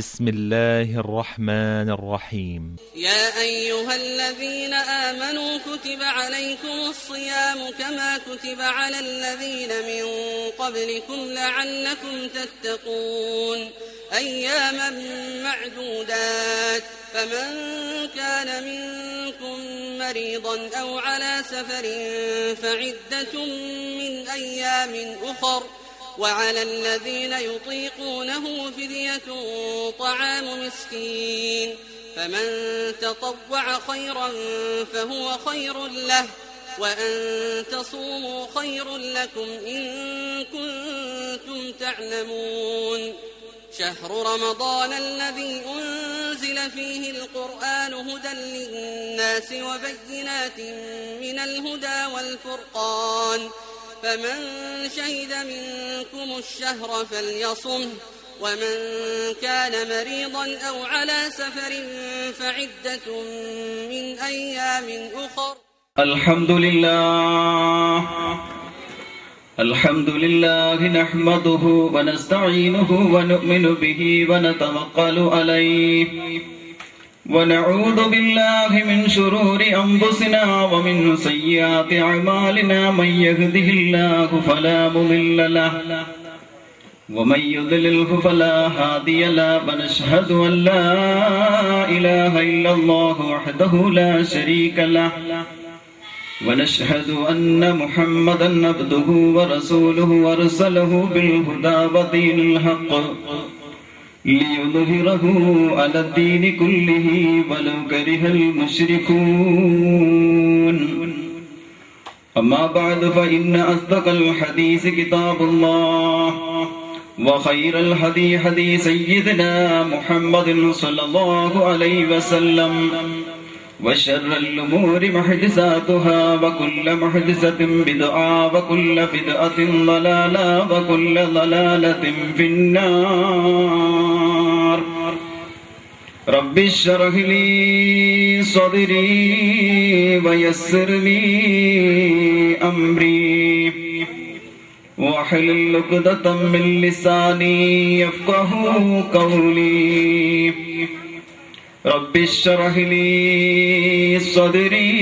بسم الله الرحمن الرحيم. يا أيها الذين آمنوا كتب عليكم الصيام كما كتب على الذين من قبلكم لعلكم تتقون أياما معدودات فمن كان منكم مريضا أو على سفر فعدة من أيام أخر وعلى الذين يطيقونه فدية طعام مسكين فمن تطوع خيرا فهو خير له وأن تصوموا خير لكم إن كنتم تعلمون شهر رمضان الذي أنزل فيه القرآن هدى للناس وبينات من الهدى والفرقان فمن شهد منكم الشهر فليصمه ومن كان مريضا أو على سفر فعدة من أيام أخر. الحمد لله نحمده ونستعينه ونؤمن به ونتوكل عليه ونعوذ بالله من شرور أنفسنا ومن سيئات أعمالنا من يهده الله فلا مضل له ومن يضلله فلا هادي له ونشهد أن لا إله إلا الله وحده لا شريك له ونشهد أن محمدا عبده ورسوله أرسله بالهدى ودين الحق ليظهره على الدين كله ولو كره المشركون. أما بعد فإن أصدق الحديث كتاب الله وخير الهدي هدي سيدنا محمد صلى الله عليه وسلم وشر الأمور محدثاتها وكل محدثة بدعة وكل بدعة ضلالة وكل ضلالة في النار. رب اشرح لي صدري ويسر لي أمري واحلل عقدة من لساني يفقهوا قولي. رب اشرح لي صدري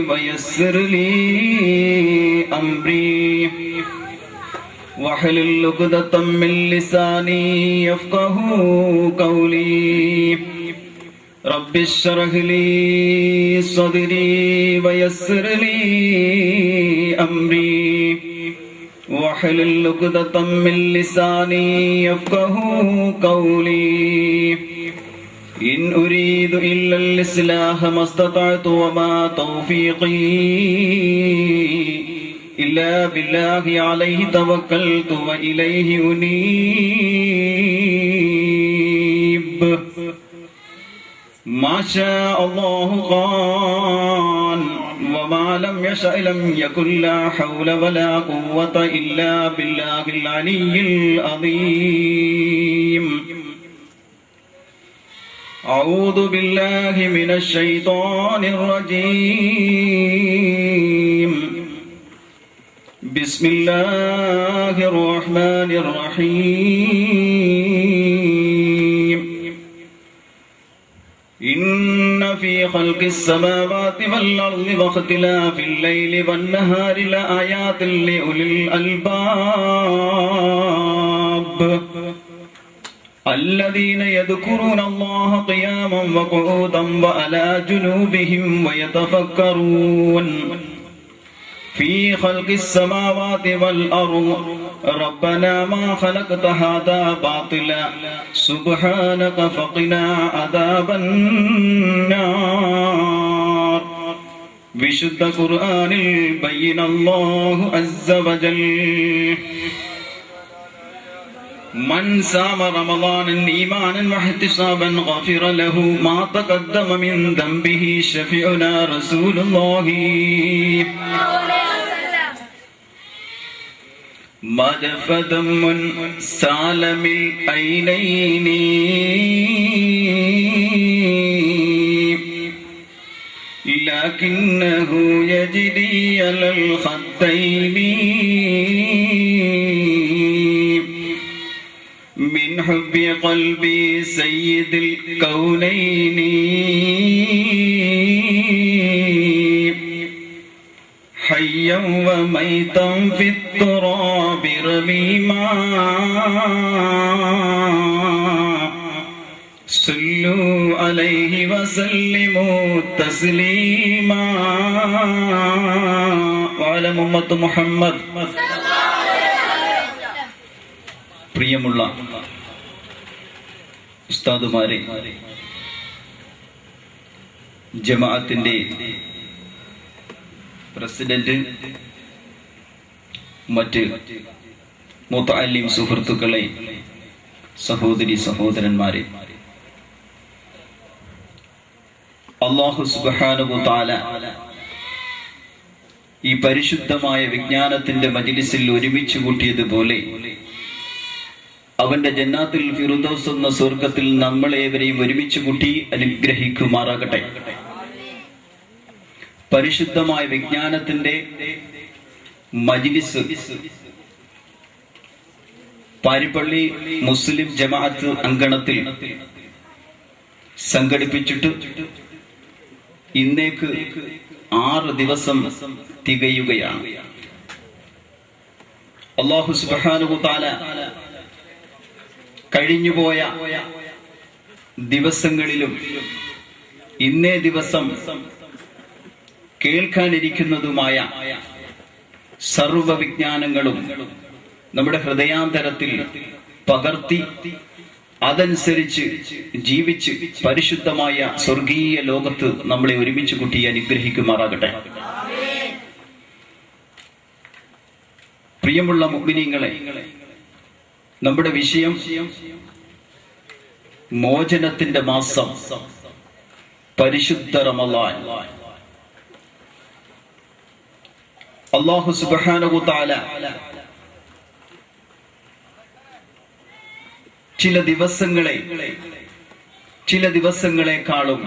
ويسر لي أمري واحلل عقدة من لساني يفقهوا قولي. رب اشرح لي صدري ويسر لي أمري واحلل عقدة من لساني يفقهوا قولي. إن أريد إلا الإصلاح ما استطعت وما توفيقي إلا بالله عليه توكلت وإليه أنيب. ما شاء الله كان وما لم يشأ لم يكن لا حول ولا قوة إلا بالله العلي العظيم. أعوذ بالله من الشيطان الرجيم. بسم الله الرحمن الرحيم. إن في خلق السماوات والأرض واختلاف الليل والنهار لآيات لأولي الألباب الذين يذكرون الله قياما وقعودا وعلى جنوبهم ويتفكرون في خلق السماوات والأرض ربنا ما خلقت هذا باطلا سبحانك فقنا عذاب النار. വിശുദ്ധ ഖുർആനിൽ ബയ്യന അല്ലാഹു അസ്സ വജൽ من صام رمضان إيمانا واحتسابا غفر له ما تقدم من ذنبه شفيعنا رسول الله ما جف دم سال من العينين لكنه يجري على الخدين من حب بقلبي سيد الكونين حيا وميتا في التراب رميما صلوا عليه وسلموا تسليما وعلى أمة محمد. പ്രിയമുള്ള ഉസ്താദുമാരെ, ജമാഅത്തിന്റെ പ്രസിഡന്റ്, മറ്റ് മുതഅല്ലിം സുഹൃത്തുക്കളെ, സഹോദരി സഹോദരന്മാരെ, അല്ലാഹു സുബ്ഹാനഹു വ തആല ഈ പരിശുദ്ധമായ വിജ്ഞാനത്തിന്റെ മജ്ലിസിൽ ഒരുമിച്ച് കൂട്ടിയതുപോലെ അവന്റെ ജന്നാത്തുൽ ഫിർദൗസ് എന്ന സ്വർഗ്ഗത്തിൽ നമ്മളേവരെയും ഒരുമിച്ച് കൂട്ടി അനുഗ്രഹിക്കുമാറാകട്ടെ. പരിശുദ്ധമായ വിജ്ഞാനത്തിന്റെ മജ്ലിസ് പാരിപ്പള്ളി മുസ്ലിം ജമാഅത്ത് അങ്കണത്തിൽ സംഘടിപ്പിച്ചിട്ട് ഇന്നേക്ക് 6 ദിവസം തികയുകയാണ്. അല്ലാഹു സുബ്ഹാനഹു വ തആല കഴിഞ്ഞുപോയ ദിവസങ്ങളിലും ഇന്നേ ദിവസം കേൾക്കാനിരിക്കുന്നതുമായ സർവ്വ വിജ്ഞാനങ്ങളും നമ്മുടെ ഹൃദയാന്തരത്തിൽ പകർത്തി അതനുസരിച്ച് ജീവിച്ച് പരിശുദ്ധമായ സ്വർഗീയ ലോകത്ത് നമ്മളെ ഒരുമിച്ച് കൂട്ടി അനുഗ്രഹിക്കുമാറാകട്ടെ. പ്രിയമുള്ള മുഅ്മിനീങ്ങളെ, നമ്മുടെ വിഷയം മോചനത്തിന്റെ മാസം, പരിശുദ്ധ റമളാൻ. അല്ലാഹു സുബ്ഹാനഹു വ തആല ചില ദിവസങ്ങളെക്കാളും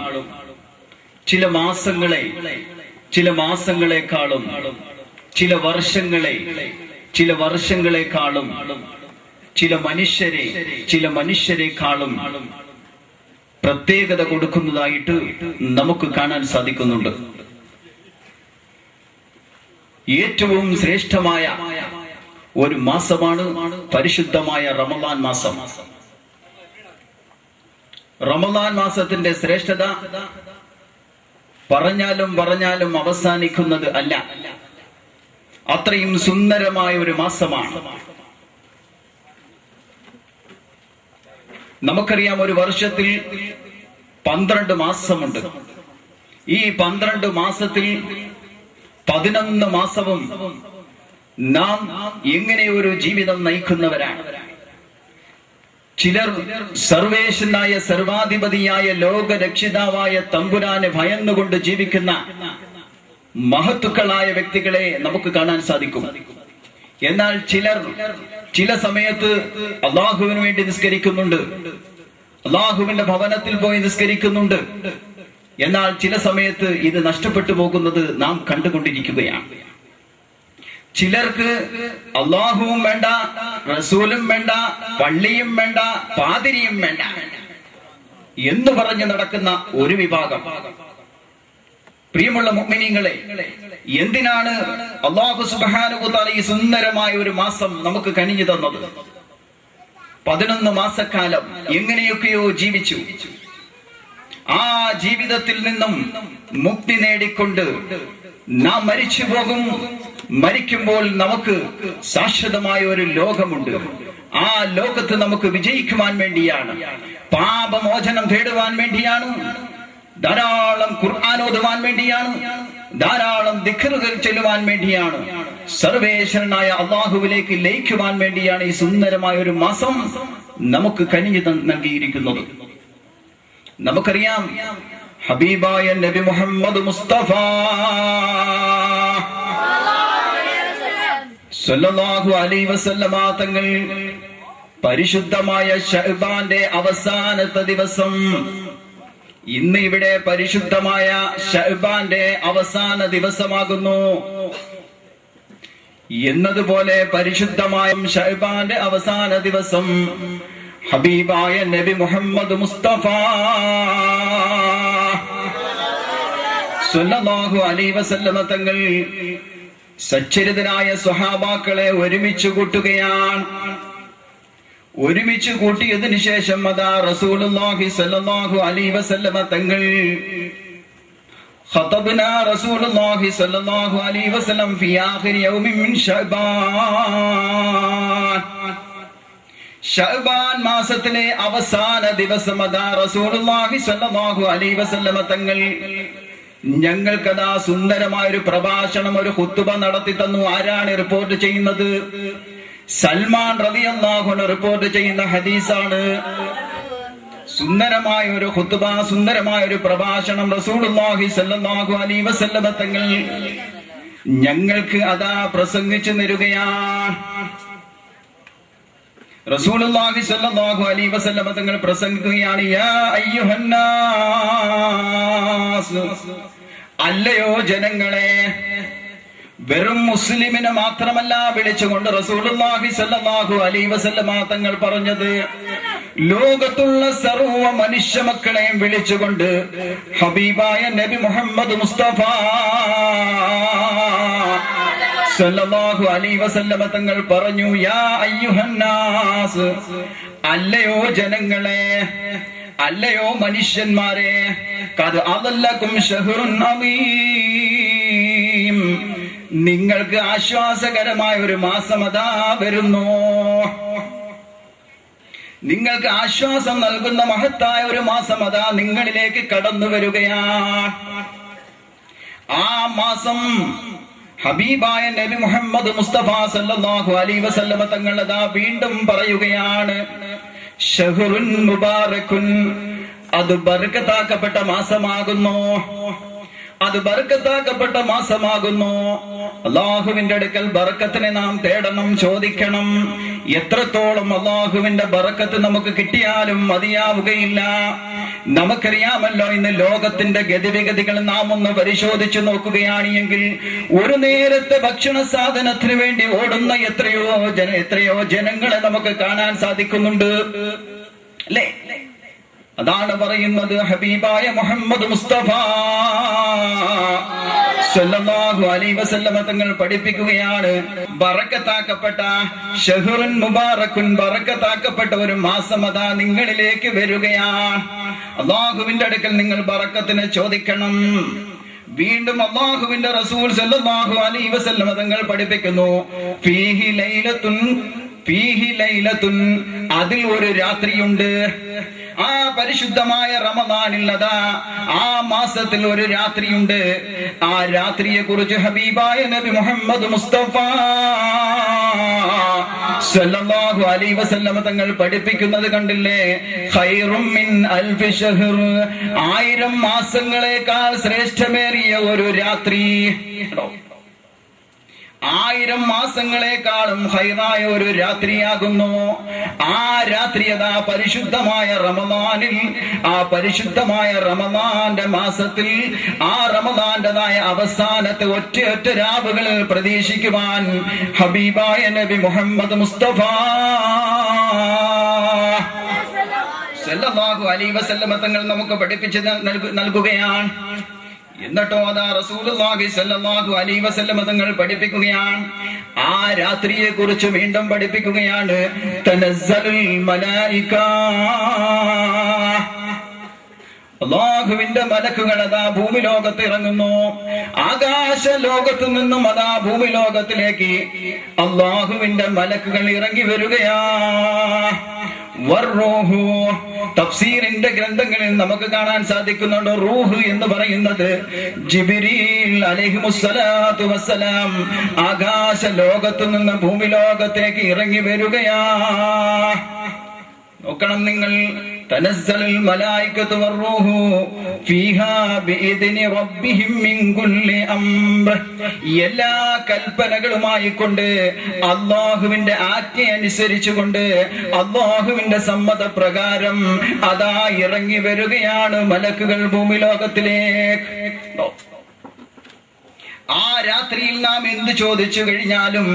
ചില മാസങ്ങളെക്കാളും ചില വർഷങ്ങളെക്കാളും ചില മനുഷ്യരെക്കാളും പ്രത്യേകത കൊടുക്കുന്നതായിട്ട് നമുക്ക് കാണാൻ സാധിക്കുന്നുണ്ട്. ഏറ്റവും ശ്രേഷ്ഠമായ ഒരു മാസമാണ് പരിശുദ്ധമായ റമളാൻ മാസം. റമളാൻ മാസത്തിന്റെ ശ്രേഷ്ഠത പറഞ്ഞാലും അവസാനിക്കുന്നത് അല്ല. അത്രയും സുന്ദരമായ ഒരു മാസമാണ്. നമുക്കറിയാം, ഒരു വർഷത്തിൽ 12 മാസമുണ്ട്. ഈ 12 മാസത്തിൽ 11 മാസവും നാം എങ്ങനെ ഒരു ജീവിതം നയിക്കുന്നവരാണ്. ചിലർ സർവേശ്വരനായ സർവാധിപതിയായ ലോകരക്ഷിതാവായ തമ്പുരാനെ ഭയന്നുകൊണ്ട് ജീവിക്കുന്ന മഹത്തുക്കളായ വ്യക്തികളെ നമുക്ക് കാണാൻ സാധിക്കും. എന്നാൽ ചില സമയത്ത് അള്ളാഹുവിന് വേണ്ടി നിസ്കരിക്കുന്നുണ്ട്, അള്ളാഹുവിന്റെ ഭവനത്തിൽ പോയി നിസ്കരിക്കുന്നുണ്ട്. എന്നാൽ ചില സമയത്ത് ഇത് നഷ്ടപ്പെട്ടു പോകുന്നത് നാം കണ്ടുകൊണ്ടിരിക്കുകയാണ്. ചിലർക്ക് അള്ളാഹുവും വേണ്ട, റസൂലും വേണ്ട, പള്ളിയും വേണ്ട, പാതിരിയും വേണ്ട എന്ന് പറഞ്ഞു നടക്കുന്ന ഒരു വിഭാഗം. പ്രിയമുള്ള മുഅ്മിനീങ്ങളെ, എന്തിനാണ് അല്ലാഹു സുബ്ഹാനഹു വ തആല ഈ സുന്ദരമായ ഒരു മാസം നമുക്ക് കനിഞ്ഞു തന്നത്? 11 മാസക്കാലം എങ്ങനെയൊക്കെയോ ജീവിച്ചു. ആ ജീവിതത്തിൽ നിന്നും മുക്തി നേടിക്കൊണ്ട് നാം മരിച്ചു പോകും. മരിക്കുമ്പോൾ നമുക്ക് ശാശ്വതമായ ഒരു ലോകമുണ്ട്. ആ ലോകത്ത് നമുക്ക് വിജയിക്കുവാൻ വേണ്ടിയാണ്, പാപമോചനം തേടുവാൻ വേണ്ടിയാണ്, ധാരാളം ഖുർആൻ ഓതുവാൻ വേണ്ടിയാണ്, ധാരാളം ദിക്റുകൾ ചൊല്ലുവാൻ വേണ്ടിയാണ്, സർവേശ്വരനായ അല്ലാഹുവിലേക്ക് ലയിക്കുവാൻ വേണ്ടിയാണ് ഈ സുന്ദരമായ ഒരു മാസം നമുക്ക് കനിഞ്ഞു നൽകിയിരിക്കുന്നത്. നമുക്കറിയാം, ഹബീബായ നബി മുഹമ്മദ് മുസ്തഫ സല്ലല്ലാഹു അലൈഹി വസല്ലമ തങ്ങൾ പരിശുദ്ധമായ ശഅബാന്റെ അവസാനത്തെ ദിവസം, ഇന്ന് ഇവിടെ പരിശുദ്ധമായ ശഅബാന്റെ അവസാന ദിവസമാകുന്നു എന്നതുപോലെ പരിശുദ്ധമായ ശഅബാന്റെ അവസാന ദിവസം ഹബീബായ നബി മുഹമ്മദ് മുസ്തഫ സല്ലല്ലാഹു അലൈഹി വസല്ലമ തങ്ങൾ സച്ചരിതരായ സ്വഹാബാക്കളെ ഒരുമിച്ച് കൂട്ടുകയാണ്. ഒരുമിച്ച് കൂട്ടിയതിനു ശേഷം അതാ റസൂലുള്ളാഹി സ്വല്ലല്ലാഹു അലൈഹി വസല്ലമ തങ്ങൾ ഖതബ്നാ റസൂലുള്ളാഹി സ്വല്ലല്ലാഹു അലൈഹി വസല്ലം ഫി ആഖിരി യൗമിൻ മിൻ ശഅബാൻ മാസത്തിലെ അവസാന ദിവസം അതാ റസൂലുള്ളാഹി സ്വല്ലല്ലാഹു അലൈഹി വസല്ലമ തങ്ങൾ ഞങ്ങൾക്കതാ സുന്ദരമായ ഒരു പ്രഭാഷണം, ഒരു ഖുത്ബ നടത്തി തന്നു. ആരാണ് റിപ്പോർട്ട് ചെയ്യുന്നത്? സൽമാൻ റളിയല്ലാഹു അൻഹു റിപ്പോർട്ട് ചെയ്യുന്ന ഹദീസാണ്. സുന്ദരമായ ഒരു ഖുത്ബ, സുന്ദരമായ ഒരു പ്രഭാഷണം റസൂലുള്ളാഹി സ്വല്ലല്ലാഹു അലൈഹി വസല്ലമ തങ്ങൾ ഞങ്ങൾക്ക് അതാ പ്രസംഗിച്ചു തരുകയാണ്. റസൂലുള്ളാഹി സ്വല്ലല്ലാഹു അലൈഹി വസല്ലമ തങ്ങൾ പ്രസംഗിക്കുകയാണ്. യാ അയ്യുഹന്നാസ്, അല്ലയോ ജനങ്ങളെ. വെറും മുസ്ലിമിനെ മാത്രമല്ല വിളിച്ചുകൊണ്ട് റസൂലുള്ളാഹി സ്വല്ലല്ലാഹു അലൈഹി വസല്ലമ തങ്ങൾ പറഞ്ഞത്, ലോകത്തുള്ള സർവ്വ മനുഷ്യ മക്കളെയും വിളിച്ചുകൊണ്ട് ഹബീബായ നബി മുഹമ്മദ് മുസ്തഫ സല്ലല്ലാഹു അലൈഹി വസല്ലമ തങ്ങൾ പറഞ്ഞു, യാ അയ്യുഹന്നാസ്, അല്ലയോ ജനങ്ങളെ, അല്ലയോ മനുഷ്യന്മാരെ. ഖദ് അദല്ലകും ശഹ്റുൻ അദീം, നിങ്ങൾക്ക് ആശ്വാസകരമായ ഒരു മാസം അതാ വരുന്നു. നിങ്ങൾക്ക് ആശ്വാസം നൽകുന്ന മഹത്തായ ഒരു മാസം അതാ നിങ്ങളിലേക്ക് കടന്നു വരികയാണ്. ആ മാസം ഹബീബായ നബി മുഹമ്മദ് മുസ്തഫ സല്ലല്ലാഹു അലൈഹി വസല്ലമ തങ്ങൾ അതാ വീണ്ടും പറയുകയാണ്, ശഹ്റുൻ മുബാറകുൻ, അത് ബർക്കത്താക്കപ്പെട്ട മാസമാകുന്നു. അത് ബർക്കത്താക്കപ്പെട്ട മാസമാകുന്നു. അല്ലാഹുവിന്റെ അടുക്കൽ ബർക്കത്തിനെ നാം തേടണം, ചോദിക്കണം. എത്രത്തോളം അല്ലാഹുവിന്റെ ബർക്കത്ത് നമുക്ക് കിട്ടിയാലും മതിയാവുകയില്ല. നമുക്കറിയാമല്ലോ, ഇന്ന് ലോകത്തിന്റെ ഗതിവിഗതികൾ നാം ഒന്ന് പരിശോധിച്ചു നോക്കുകയാണ് എങ്കിൽ ഒരു നേരത്തെ ഭക്ഷണ സാധനത്തിന് വേണ്ടി ഓടുന്ന എത്രയോ ജനങ്ങളെ നമുക്ക് കാണാൻ സാധിക്കുന്നുണ്ട്, അല്ലേ? അതാണ് പറയുന്നത് ഹബീബായ മുഹമ്മദ് മുസ്തഫ സല്ലല്ലാഹു അലൈഹി വസല്ലമ തങ്ങൾ പഠിപ്പിക്കുകയാണ്, ബറക്കത്താക്കപ്പെട്ട ശഹ്റുൻ മുബാറകുൻ, ബറക്കത്താക്കപ്പെട്ട ഒരു മാസം അതാ നിങ്ങളിലേക്ക് വരികയാണ്. അല്ലാഹുവിന്റെ അടുക്കൽ നിങ്ങൾ ബറക്കത്തിനെ ചോദിക്കണം. വീണ്ടും അല്ലാഹുവിന്റെ റസൂൽ സല്ലല്ലാഹു അലൈഹി വസല്ലമ തങ്ങൾ പഠിപ്പിക്കുന്നു, ഫീഹി ലൈലത്തുൻ, അതിൽ ഒരു രാത്രിയുണ്ട്. ആ പരിശുദ്ധമായ റമദാനില്ലതാ ആ മാസത്തിൽ ഒരു രാത്രിയുണ്ട്. ആ രാത്രിയെ കുറിച്ച് ഹബീബായ നബി മുഹമ്മദ് മുസ്തഫ സല്ലല്ലാഹു അലൈഹി വസല്ലമ തങ്ങൾ പഠിപ്പിക്കുന്നത് കണ്ടില്ലേ, ഖൈറും മിൻ അൽഫി ശഹ്ർ, 1000 മാസങ്ങളെക്കാൾ ശ്രേഷ്ഠമേറിയ ഒരു രാത്രി. 1000 മാസങ്ങളെക്കാളും ഹൈറായ ഒരു രാത്രിയാകുന്നു. ആ രാത്രി അതാ പരിശുദ്ധമായ റമദാനിൽ, ആ പരിശുദ്ധമായ റമദാന്റെ മാസത്തിൽ, ആ റമദാന്റേതായ അവസാനത്തെ ഒറ്റ രാവുകളിൽ പ്രതീക്ഷിക്കുവാൻ ഹബീബായ നബി മുഹമ്മദ് മുസ്തഫ സല്ലല്ലാഹു അലൈഹി വസല്ലമ തങ്ങൾ നമുക്ക് പഠിപ്പിച്ച് നൽകുകയാണ്. എന്നിട്ടോ അതാ റസൂലുള്ളാഹി സ്വല്ലല്ലാഹു അലൈഹി വസല്ലമ തങ്ങൾ പഠിപ്പിക്കുകയാണ്. ആ രാത്രിയെ കുറിച്ച് വീണ്ടും പഠിപ്പിക്കുകയാണ്, തനസ്സലുൽ മലായിക, അല്ലാഹുവിന്റെ മലക്കുകൾ അതാ ഭൂമി ലോകത്ത് ഇറങ്ങുന്നു. ആകാശ ലോകത്തു നിന്നും അതാ ഭൂമി ലോകത്തിലേക്ക് അല്ലാഹുവിന്റെ മലക്കുകൾ ഇറങ്ങി വരികയാ. തഫ്സീറിന്റെ ഗ്രന്ഥങ്ങളിൽ നമുക്ക് കാണാൻ സാധിക്കുന്നുണ്ട്, റൂഹ് എന്ന് പറയുന്നത് ജിബ്രീൽ അലൈഹിമുസ്സലാത്തു വസ്സലാം ആകാശ ലോകത്തു നിന്ന് ഭൂമി ലോകത്തേക്ക് ഇറങ്ങി വരികയാ. നോക്കണം നിങ്ങൾ, തനസ്സലുൽ മലായികത്തു വറൂഹു ഫീഹാ ബിഇദ്നി റബ്ബിഹിം മിൻ കുല്ലി അംർ, എല്ലാ കൽപ്പനകളുമായി കൊണ്ട് അല്ലാഹുവിന്റെ ആജ്ഞ അനുസരിച്ചുകൊണ്ട് അല്ലാഹുവിന്റെ സമ്മതപ്രകാരം അതാ ഇറങ്ങി വരികയാണ് മലക്കുകൾ ഭൂമി ലോകത്തിലേക്ക്. ആ രാത്രിയിൽ നാം എന്ത് ചോദിച്ചു കഴിഞ്ഞാലും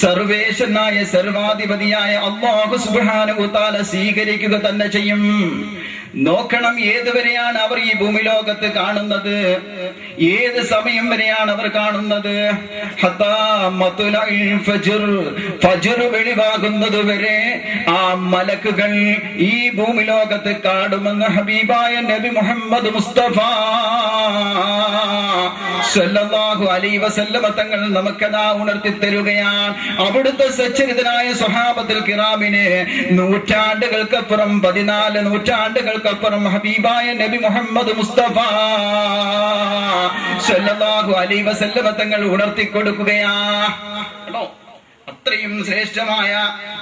സർവേശനായ സർവാധിപതിയായ അല്ലാഹു സുബ്ഹാനഹു വ തആല സ്വീകരിക്കുക തന്നെ ചെയ്യും. നോക്കണം, ഏതുവരെയാണ് അവർ ഈ ഭൂമി ലോകത്ത് കാണുന്നത്? ഏത് സമയം വരെയാണ് അവർ കാണുന്നത്? ഫജ്ർ വെളിവാകുന്നത് വരെ ആ മലക്കുകൾ ഈ ഭൂമി ലോകത്ത് കാണുമെന്ന് ഹബീബായ നബി മുഹമ്മദ് മുസ്തഫ സല്ലല്ലാഹു അലൈഹി വസല്ലമ തങ്ങൾ നമുക്കതാ ഉണർത്തി തരുകയാണ്. അവിടുത്തെ സച്ചരിതനായ സ്വഹാബത്തുൽ കിറാമിനെ നൂറ്റാണ്ടുകൾക്കപ്പുറം 14 നൂറ്റാണ്ടുകൾക്കപ്പുറം ഹബീബായ നബി മുഹമ്മദ് മുസ്തഫ സല്ലല്ലാഹു അലൈഹി വസല്ലമ തങ്ങൾ ഉണർത്തി കൊടുക്കുകയാണ്. അത്രയും ശ്രേഷ്ഠമായ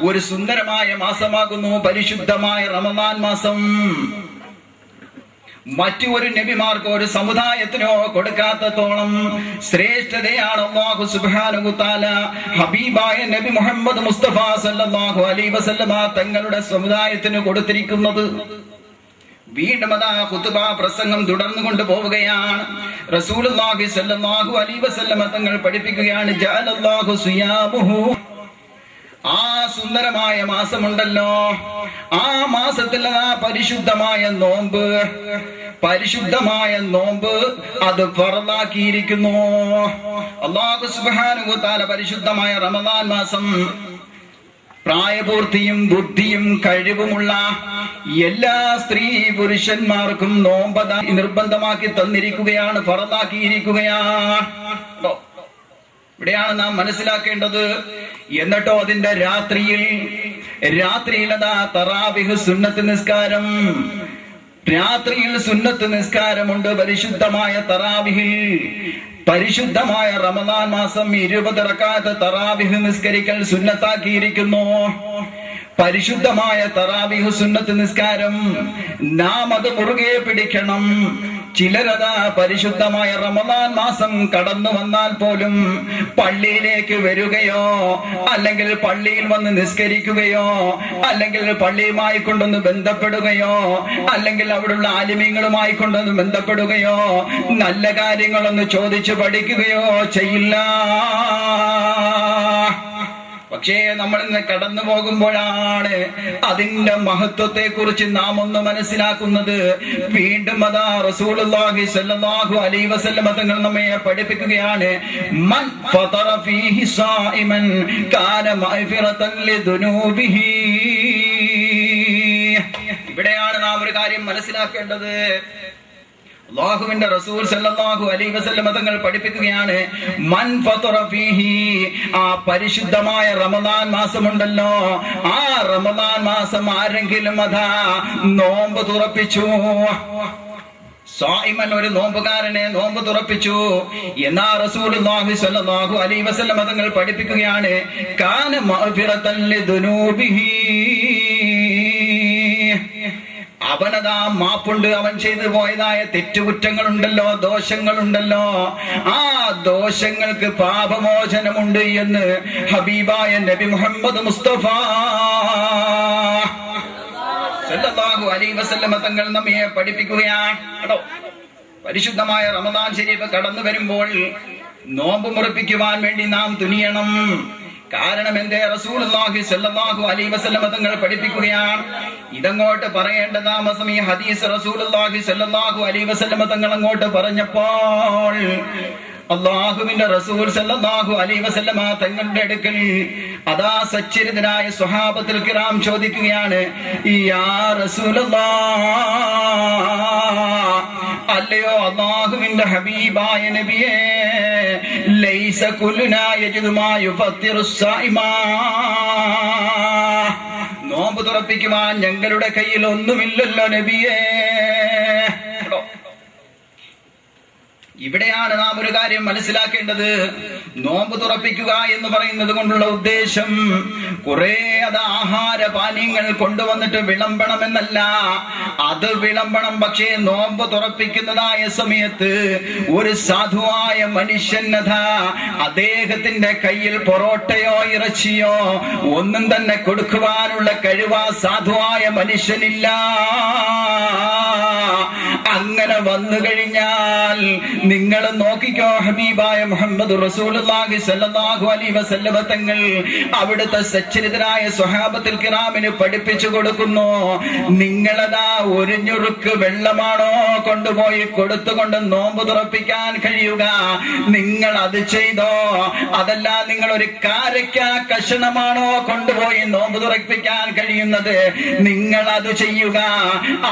ഒരു സുന്ദരമായ മാസമാകുന്നു പരിശുദ്ധമായ റമദാൻ മാസം. മറ്റു ഒരു നബിമാർക്കോ ഒരു സമുദായത്തിനോ കൊടുക്കാത്തത്തോളം ശ്രേഷ്ഠതയാണ് അല്ലാഹു സുബ്ഹാനഹു വ തആല ഹബീബായ നബി മുഹമ്മദ് മുസ്തഫ സല്ലല്ലാഹു അലൈഹി വസല്ലമ തങ്ങളുടെ സമുദായത്തിന് കൊടുത്തിരിക്കുന്നത്. വീണ്ടും അതാ ഖുതുബ പ്രസംഗം തുടർന്നു കൊണ്ട് പോവുകയാണ്. റസൂലുള്ളാഹി സല്ലല്ലാഹു അലൈഹി വസല്ലമ തങ്ങൾ പഠിപ്പിക്കുകയാണ്, ജഅലല്ലാഹു സിയാമുഹു, ആ സുന്ദരമായ മാസമുണ്ടല്ലോ, ആ മാസത്തിൽ ആ പരിശുദ്ധമായ നോമ്പ് അത് ഫർളാക്കിയിരിക്കുന്നു. അല്ലാഹു സുബ്ഹാനഹു വ തആല പരിശുദ്ധമായ റമദാൻ മാസം പ്രായപൂർത്തിയും ബുദ്ധിയും കഴിവുമുള്ള എല്ലാ സ്ത്രീ പുരുഷന്മാർക്കും നോമ്പ് നിർബന്ധമാക്കി തന്നിരിക്കുകയാണ്, ഫർളാക്കിയിരിക്കുകയാണ്. ഇവിടെയാണ് നാം മനസ്സിലാക്കേണ്ടത്. എന്നിട്ടോ അതിന്റെ രാത്രിയിൽ അതാ തറാവിഹ് സുന്നത്ത് നിസ്കാരം, രാത്രിയിൽ സുന്നത്ത് നിസ്കാരമുണ്ട്. പരിശുദ്ധമായ തറാവിഹിൽ പരിശുദ്ധമായ റമദാൻ മാസം 20 റക്അത്ത് തറാവിഹ് നിസ്കരിക്കൽ സുന്നത്താക്കിയിരിക്കുന്നു. പരിശുദ്ധമായ തറാവിഹ് സുന്നത്ത് നിസ്കാരം നാം അത് മുറുകെ പിടിക്കണം. ചിലരതാ പരിശുദ്ധമായ റമദാൻ മാസം കടന്നു വന്നാൽ പോലും പള്ളിയിലേക്ക് വരികയോ അല്ലെങ്കിൽ പള്ളിയിൽ വന്ന് നിസ്കരിക്കുകയോ അല്ലെങ്കിൽ പള്ളിയുമായി കൊണ്ടൊന്ന് ബന്ധപ്പെടുകയോ അല്ലെങ്കിൽ അവിടുള്ള ആലിമീങ്ങളുമായി കൊണ്ടൊന്ന് ബന്ധപ്പെടുകയോ നല്ല കാര്യങ്ങളൊന്ന് ചോദിച്ചു പഠിക്കുകയോ ചെയ്യില്ല. പക്ഷേ നമ്മൾ ഇന്ന് കടന്നു പോകുമ്പോഴാണ് അതിന്റെ മഹത്വത്തെ കുറിച്ച് നാം ഒന്ന് മനസ്സിലാക്കുന്നത്. വീണ്ടും അതാ റസൂലുള്ളാഹി സ്വല്ലല്ലാഹു അലൈഹി വസല്ലം തങ്ങൾ നമ്മെ പഠിപ്പിക്കുകയാണ്, മൻ ഫതറ ഫീഹി സായിമൻ കാന മഗ്ഫിറതൻ ലിദുനൂബിഹി. ഇവിടെയാണ് നാം ഒരു കാര്യം മനസ്സിലാക്കേണ്ടത്. അല്ലാഹുവിന്റെ റസൂൽ സല്ലല്ലാഹു അലൈഹി വസല്ലം തങ്ങൾ പഠിപ്പിക്കുകയാണ്, മൻ ഫതറ ഫീഹി, ആ പരിശുദ്ധമായ റമദാൻ മാസമുണ്ടല്ലോ, ആ റമദാൻ മാസം ആരെങ്കിലും അതാ നോമ്പ് തുറപ്പിച്ചു, സായിമൻ ഒരു നോമ്പുകാരനെ നോമ്പ് തുറപ്പിച്ചു എന്നാ റസൂലുള്ളാഹി സ്വല്ലല്ലാഹു അലൈഹി വസല്ലം തങ്ങൾ പഠിപ്പിക്കുകയാണ്, കാന മഗ്ഫിറതൻ ലിദുനൂബിഹി, അവനതാ മാപ്പുണ്ട്, അവൻ ചെയ്തു പോയതായ തെറ്റുകുറ്റങ്ങളുണ്ടല്ലോ, ദോഷങ്ങളുണ്ടല്ലോ, ആ ദോഷങ്ങൾക്ക് പാപമോചനമുണ്ട് എന്ന് ഹബീബായ നബി മുഹമ്മദ് മുസ്തഫ സല്ലല്ലാഹു അലൈഹി വസല്ലം തങ്ങൾ നമ്മെ പഠിപ്പിക്കുകയാണ്. പരിശുദ്ധമായ റമദാൻ ശരീഫ് കടന്നു വരുമ്പോൾ നോമ്പ് മുറിപ്പിക്കുവാൻ വേണ്ടി നാം തുനിയണം. കാരണം എന്തേ? റസൂലുള്ളാഹി സ്വല്ലല്ലാഹു അലൈഹി വസല്ലം തങ്ങൾ പഠിപ്പിക്കുകയാണ്. ഇതങ്ങോട്ട് പറയേണ്ട താമസം ഈ ഹദീസ് റസൂലുള്ളാഹി സ്വല്ലല്ലാഹു അലൈഹി വസല്ലം തങ്ങൾ അങ്ങോട്ട് പറഞ്ഞപ്പോൾ അല്ലാഹുവിന്റെ റസൂൽ സല്ലല്ലാഹു അലൈഹി വസല്ലം തങ്ങളുടെ അടുക്കൽ അതാ സച്ചരിതനായ സ്വഹാബത്തുൽ കിറാം ചോദിക്കുകയാണ്, യാ റസൂലല്ലാഹ്, അല്ലയോ അല്ലാഹുവിന്റെ ഹബീബായ നബിയേ, ലൈസ കുല്ലുനാ യജിദു മാ യുഫത്തിറു സ്സായിമാ, നോമ്പ് തുറപ്പിക്കുവാൻ ഞങ്ങളുടെ കയ്യിൽ ഒന്നുമില്ലല്ലോ നബിയേ. ഇവിടെയാണ് നാം ഒരു കാര്യം മനസ്സിലാക്കേണ്ടത്. നോമ്പ് തുറപ്പിക്കുക എന്ന് പറയുന്നത് കൊണ്ടുള്ള ഉദ്ദേശം കുറെ ആഹാര പാനീയങ്ങൾ കൊണ്ടുവന്നിട്ട് വിളമ്പണമെന്നല്ല. അത് വിളമ്പണം, പക്ഷേ നോമ്പ് തുറപ്പിക്കുന്നതായ സമയത്ത് ഒരു സാധുവായ മനുഷ്യനതാ അദ്ദേഹത്തിന്റെ കയ്യിൽ പൊറോട്ടയോ ഇറച്ചിയോ ഒന്നും തന്നെ കൊടുക്കുവാനുള്ള കഴിവ് സാധുവായ മനുഷ്യനില്ല. അങ്ങനെ വന്നു കഴിഞ്ഞാൽ നിങ്ങൾ നോക്കിക്കോ, ഹബീബായ മുഹമ്മദ് റസൂലുള്ളാഹി സ്വല്ലല്ലാഹു അലൈഹി വസല്ലമ തങ്ങൾ അവിടുത്തെ സച്ചരിതരായ സ്വഹാബത്തുൽ കിറാമിന് പഠിപ്പിച്ചു കൊടുക്കുന്നു. നിങ്ങളതാ ഒരു ഞുറുക്ക് വെള്ളമാണോ കൊണ്ടുപോയി കൊടുത്തുകൊണ്ട് നോമ്പ് തുറപ്പിക്കാൻ കഴിയുക? നിങ്ങൾ അത് ചെയ്തോ? അതല്ല നിങ്ങൾ ഒരു കാരക്ക കഷണമാണോ കൊണ്ടുപോയി നോമ്പ് തുറപ്പിക്കാൻ കഴിയുന്നത്? നിങ്ങൾ അത് ചെയ്യുക.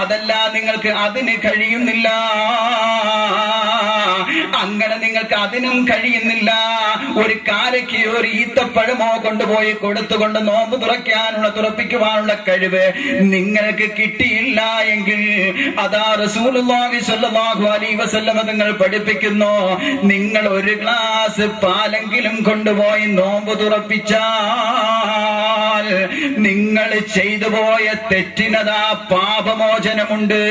അതല്ല നിങ്ങൾക്ക് അതിന് കഴിയുന്നില്ല, അങ്ങനെ നിങ്ങൾക്ക് അതിനും കഴിയുന്നില്ല, ഒരു കാരക്കയോ ഒരു ഈത്തപ്പഴമോ കൊണ്ടുപോയി കൊടുത്തുകൊണ്ട് നോമ്പ് തുറപ്പിക്കുവാനുള്ള കഴിവ് നിങ്ങൾക്ക് കിട്ടിയില്ല എങ്കിൽ അതാ റസൂലുള്ളാഹി സ്വല്ലല്ലാഹു അലൈഹി വസല്ലമ തങ്ങൾ പഠിപ്പിക്കുന്നു, നിങ്ങൾ ഒരു ഗ്ലാസ് പാലെങ്കിലും കൊണ്ടുപോയി നോമ്പ് തുറപ്പിച്ചാൽ നിങ്ങൾ ചെയ്തു പോയ തെറ്റിനതാ പാപമോചനമുണ്ട്.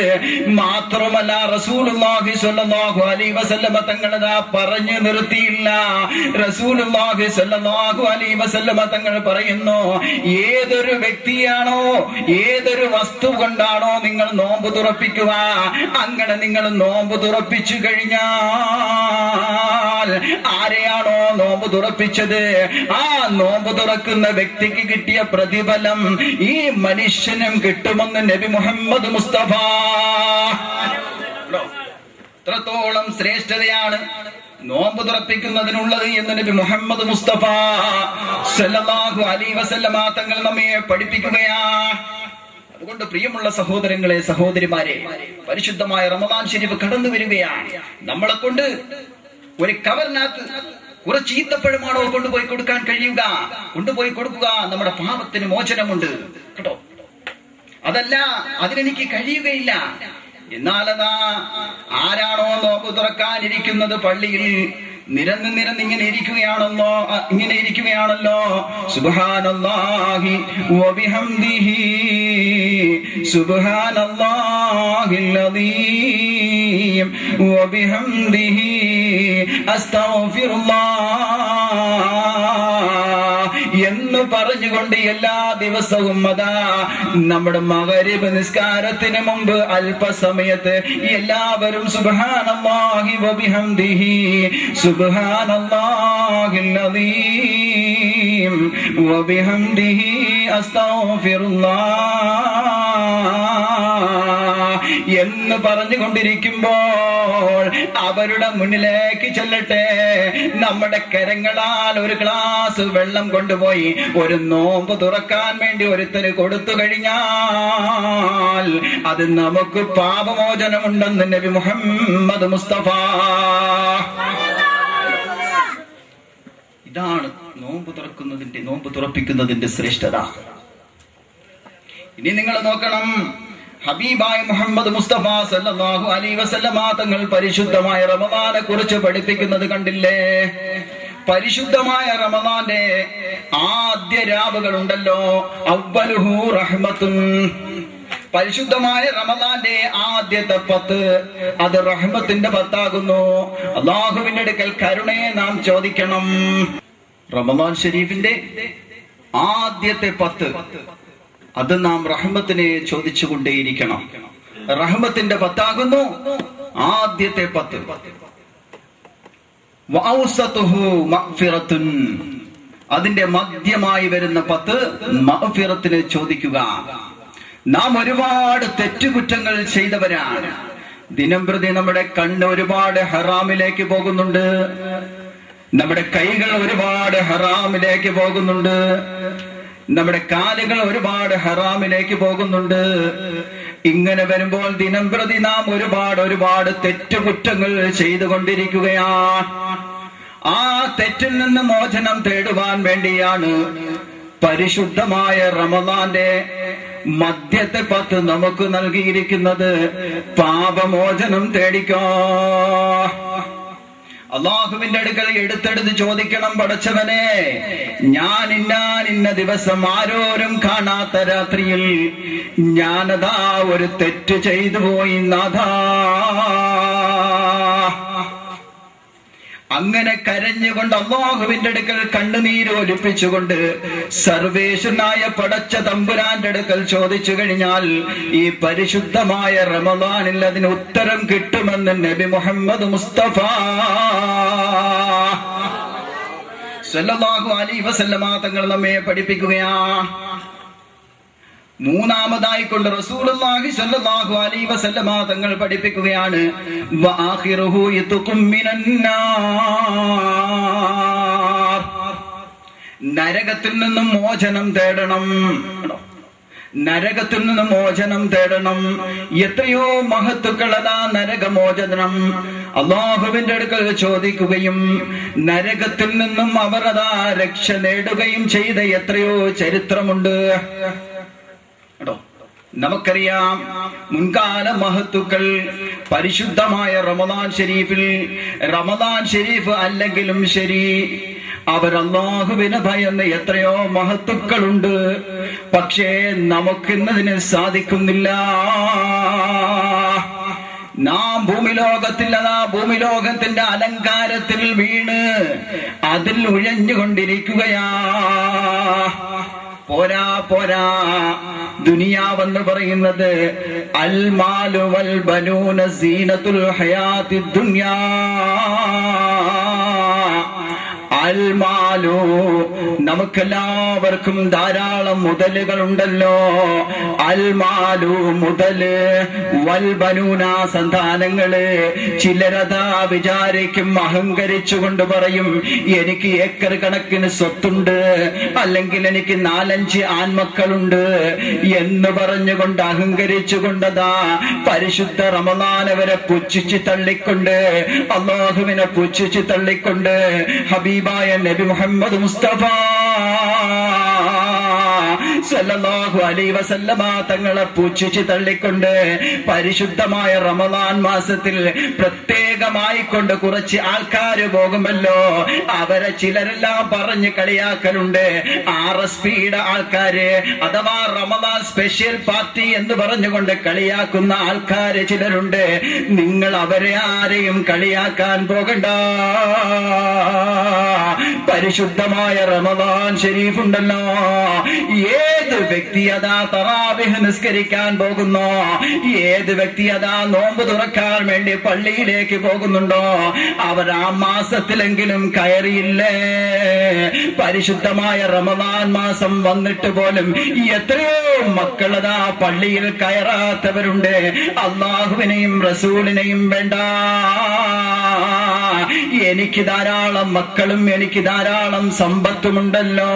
മാത്രമല്ല റസൂലുള്ളാഹി സ്വല്ലല്ലാഹു അലൈഹി വസല്ലമ തങ്ങളതാ പറഞ്ഞു നിർത്തിയില്ല. റസൂലുള്ളാഹി സ്വല്ലല്ലാഹു അലൈഹി വസല്ലമ തങ്ങൾ പറയുന്നു, ഏതൊരു വ്യക്തിയാണോ ഏതൊരു വസ്തു കൊണ്ടാണോ നിങ്ങൾ നോമ്പ് തുറപ്പിക്കുക, അങ്ങനെ നിങ്ങൾ നോമ്പ് തുറപ്പിച്ചു കഴിഞ്ഞാൽ ആരെയാണോ നോമ്പ് തുറപ്പിച്ചത് ആ നോമ്പ് തുറക്കുന്ന വ്യക്തിക്ക് കിട്ടിയ പ്രതിഫലം ഈ മനുഷ്യനും കിട്ടുമെന്ന് നബി മുഹമ്മദ് മുസ്തഫ. എത്രത്തോളം ശ്രേഷ്ഠതയാണ് നോമ്പ് തുറപ്പിക്കുന്നതിനുള്ളത് എന്ന് നബി മുഹമ്മദ് മുസ്തഫ സല്ലല്ലാഹു അലൈഹി വസല്ലമ തങ്ങൾ നമ്മെ പഠിപ്പിക്കുകയാണ്. അതുകൊണ്ട് പ്രിയമുള്ള സഹോദരങ്ങളെ, സഹോദരിമാരെ, പരിശുദ്ധമായ റമദാൻ ശരീഫ് കടന്നു വരികയാണ്. നമ്മളെ കൊണ്ട് ഒരു കവറിനകത്ത് കുറച്ച് ഈത്തപ്പഴമാണോ കൊണ്ടുപോയി കൊടുക്കാൻ കഴിയുക? കൊണ്ടുപോയി കൊടുക്കുക, നമ്മുടെ പാപത്തിന് മോചനമുണ്ട് കേട്ടോ. അതല്ല, അതിനെനിക്ക് കഴിയുകയില്ല. എന്നാലതാ ആരാണോ നോമ്പ് തുറക്കാനിരിക്കുന്നത് പള്ളിയിൽ നിരന്ന് ഇങ്ങനെ ഇരിക്കുകയാണല്ലോ സുബ്ഹാനല്ലാഹി വബിഹംദിഹി സുബ്ഹാനല്ലാഹിൽ അദീം വബിഹംദിഹി അസ്തഗ്ഫിറുല്ലാഹ് എന്ന് പറഞ്ഞുകൊണ്ട് എല്ലാ ദിവസവും അതാ നമ്മുടെ മഗ്‌രിബ് നിസ്കാരത്തിന് മുമ്പ് അല്പസമയത്ത് എല്ലാവരും സുബ്ഹാനല്ലാഹി വബിഹംദിഹി സുബ്ഹാനല്ലാഹിൽ അദീം വബിഹംദിഹി അസ്തഗ്ഫിറുല്ലാഹ് എന്ന് പറഞ്ഞുകൊണ്ടിരിക്കുമ്പോൾ അവരുടെ മുന്നിലേക്ക് ചെല്ലട്ടെ, നമ്മുടെ കരങ്ങളാൽ ഒരു ഗ്ലാസ് വെള്ളം കൊണ്ടുപോയി ഒരു നോമ്പ് തുറക്കാൻ വേണ്ടി ഒരുത്തന് കൊടുത്തു കഴിഞ്ഞാൽ അത് നമുക്ക് പാപമോചനമുണ്ടെന്ന് നബി മുഹമ്മദ് മുസ്തഫ. ഇതാണ് നോമ്പ് തുറപ്പിക്കുന്നതിന്റെ ശ്രേഷ്ഠത. ഇനി നിങ്ങൾ നോക്കണം, ഹബീബായ മുഹമ്മദ് മുസ്തഫ സല്ലല്ലാഹു അലൈഹി വസല്ലമ തങ്ങൾ പരിശുദ്ധമായ റമദാനെ കുറിച്ച് പഠിപ്പിക്കുന്നത് കണ്ടില്ലേ? പരിശുദ്ധമായ റമദാന്റെ ആദ്യ രാവുകളുണ്ടല്ലോ, അവ്വലുഹു റഹ്മത്തുൻ. പരിശുദ്ധമായ റമദാന്റെ ആദ്യത്തെ 10 അത് റഹ്മത്തിന്റെ 10 അല്ലാഹുവിന്റെ അടുക്കൽ കരുണയെ നാം ചോദിക്കണം. റമദാൻ ഷരീഫിന്റെ ആദ്യത്തെ 10 അത് നാം റഹ്മത്തിനെ ചോദിച്ചുകൊണ്ടേയിരിക്കണം. റഹ്മത്തിന്റെ 10 ആദ്യത്തെ 10. വഔസതുഹു മഗ്ഫിറത്തുൻ, അതിന്റെ മധ്യമായി വരുന്ന 10 മഗ്ഫിറത്തിനെ ചോദിക്കുക. നാം ഒരുപാട് തെറ്റുകുറ്റങ്ങൾ ചെയ്തവരാണ്. ദിനംപ്രതി നമ്മുടെ കണ്ണ് ഒരുപാട് ഹറാമിലേക്ക് പോകുന്നുണ്ട്, നമ്മുടെ കൈകൾ ഒരുപാട് ഹറാമിലേക്ക് പോകുന്നുണ്ട്, നമ്മുടെ കാലുകൾ ഒരുപാട് ഹറാമിലേക്ക് പോകുന്നുണ്ട്. ഇങ്ങനെ വരുമ്പോൾ ദിനംപ്രതി നാം ഒരുപാട് തെറ്റുകുറ്റങ്ങൾ ചെയ്തുകൊണ്ടിരിക്കുകയാണ്. ആ തെറ്റിൽ നിന്ന് മോചനം തേടുവാൻ വേണ്ടിയാണ് പരിശുദ്ധമായ റമദാന്റെ മധ്യത്തെ 10 നമുക്ക് നൽകിയിരിക്കുന്നത്. പാപമോചനം തേടിക്കോ. അള്ളാഹുവിന്റെ അടുക്കൽ എടുത്തെടുത്ത് ചോദിക്കണം, പടച്ചവനെ, ഞാൻ ഇന്ന ദിവസം ആരോരും കാണാത്ത രാത്രിയിൽ ഞാനതാ ഒരു തെറ്റ് ചെയ്തു പോയി നാഥാ. അങ്ങനെ കരഞ്ഞുകൊണ്ട് അല്ലാഹുവിന്റെ അടുക്കൽ കണ്ണുനീര് ഒലിപ്പിച്ചുകൊണ്ട് സർവേശ്വരനായ പടച്ച തമ്പുരാന്റെ അടുക്കൽ ചോദിച്ചു കഴിഞ്ഞാൽ ഈ പരിശുദ്ധമായ റമദാനിൽ അതിന് ഉത്തരം കിട്ടുമെന്ന് നബി മുഹമ്മദ് മുസ്തഫ സല്ലല്ലാഹു അലൈഹി വസല്ലമ തങ്ങൾ നമ്മെ പഠിപ്പിക്കുകയാ. മൂന്നാമതായിക്കൊണ്ട് റസൂലുള്ളാഹി സ്വല്ലല്ലാഹു അലൈഹി വസല്ലമ തങ്ങൾ പഠിപ്പിക്കുകയാണ് വആഖിറുഹു യതുകും മിനന്നാർ. നരകത്തിൽ നിന്നും മോചനം തേടണം. നരകത്തിൽ നിന്ന് മോചനം തേടണം. എത്രയോ മഹത്തുക്കളതാ നരകമോചനം അല്ലാഹുവിന്റെ അടുക്കൽ ചോദിക്കുകയും നരകത്തിൽ നിന്നും അവർ അതാ രക്ഷ നേടുകയും ചെയ്ത എത്രയോ ചരിത്രമുണ്ട്. നമുക്കറിയാം മുൻകാല മഹത്തുക്കൾ പരിശുദ്ധമായ റമദാൻ ഷരീഫ് അല്ലെങ്കിലും ശരി അവർ അല്ലാഹുവിനെ ഭയന്ന് എത്രയോ മഹത്തുക്കളുണ്ട്. പക്ഷേ നമുക്കിന്നതിന് സാധിക്കുന്നില്ല. നാം ഭൂമിലോകത്തിന്റെ അലങ്കാരത്തിൽ വീണ് അതിൽ ഉഴഞ്ഞുകൊണ്ടിരിക്കുകയാ. പോരാ ദുനിയാവെന്ന് പറയുന്നത് അൽ മാലു വൽ ബനൂന സീനത്തുൽ ഹയാത്തി ദുനിയാ. അൽമാലു നമുക്കെല്ലാവർക്കും ധാരാളം മുതലുകൾ ഉണ്ടല്ലോ. അൽമാലു മുതല്, വൽബനൂന സന്താനങ്ങള്. ചിലരതാ വിചാരിക്കും, അഹങ്കരിച്ചുകൊണ്ട് പറയും എനിക്ക് ഏക്കർ കണക്കിന് സ്വത്തുണ്ട്, അല്ലെങ്കിൽ എനിക്ക് 4-5 ആൺമക്കളുണ്ട് എന്ന് പറഞ്ഞുകൊണ്ട് അഹങ്കരിച്ചുകൊണ്ടതാ പരിശുദ്ധ റമദാനവരെ പുച്ഛിച്ച് തള്ളിക്കൊണ്ട്, അല്ലാഹുവിനെ പുച്ഛിച്ച് തള്ളിക്കൊണ്ട് ഹബീബായ നബി മുഹമ്മദ് മുസ്തഫ സല്ലല്ലാഹു അലൈഹി വസല്ലമ തങ്ങളെ പുച്ഛിച്ച് തള്ളിക്കൊണ്ട് പരിശുദ്ധമായ റമദാൻ മാസത്തിൽ പ്രത്യേകമായി കൊണ്ട് കുറച്ച് ആൾക്കാര് പോകുമല്ലോ, അവരെ ചിലരെല്ലാം പറഞ്ഞ് കളിയാക്കലുണ്ട്. RSPയുടെ ആൾക്കാര് അഥവാ റമദാൻ സ്പെഷ്യൽ പാർട്ടി എന്ന് പറഞ്ഞുകൊണ്ട് കളിയാക്കുന്ന ആൾക്കാര് ചിലരുണ്ട്. നിങ്ങൾ അവരെ ആരെയും കളിയാക്കാൻ പോകണ്ട. പരിശുദ്ധമായ റമദാൻ ഷരീഫ് ഉണ്ടല്ലോ, ഏത് വ്യക്തി അതാ തറാവിഹ് നിസ്കരിക്കാൻ പോകുന്നോ, ഏത് വ്യക്തി അതാ നോമ്പ് തുറക്കാൻ വേണ്ടി പള്ളിയിലേക്ക് പോകുന്നുണ്ടോ, അവർ ആ മാസത്തിലെങ്കിലും കയറിയില്ലേ? പരിശുദ്ധമായ റമദാൻ മാസം വന്നിട്ട് പോലും എത്രയോ മക്കളതാ പള്ളിയിൽ കയറാത്തവരുണ്ട്. അല്ലാഹുവിനെയും റസൂലിനെയും വേണ്ട, എനിക്ക് ധാരാളം മക്കളും എനിക്ക് ധാരാളം സമ്പത്തുമുണ്ടല്ലോ,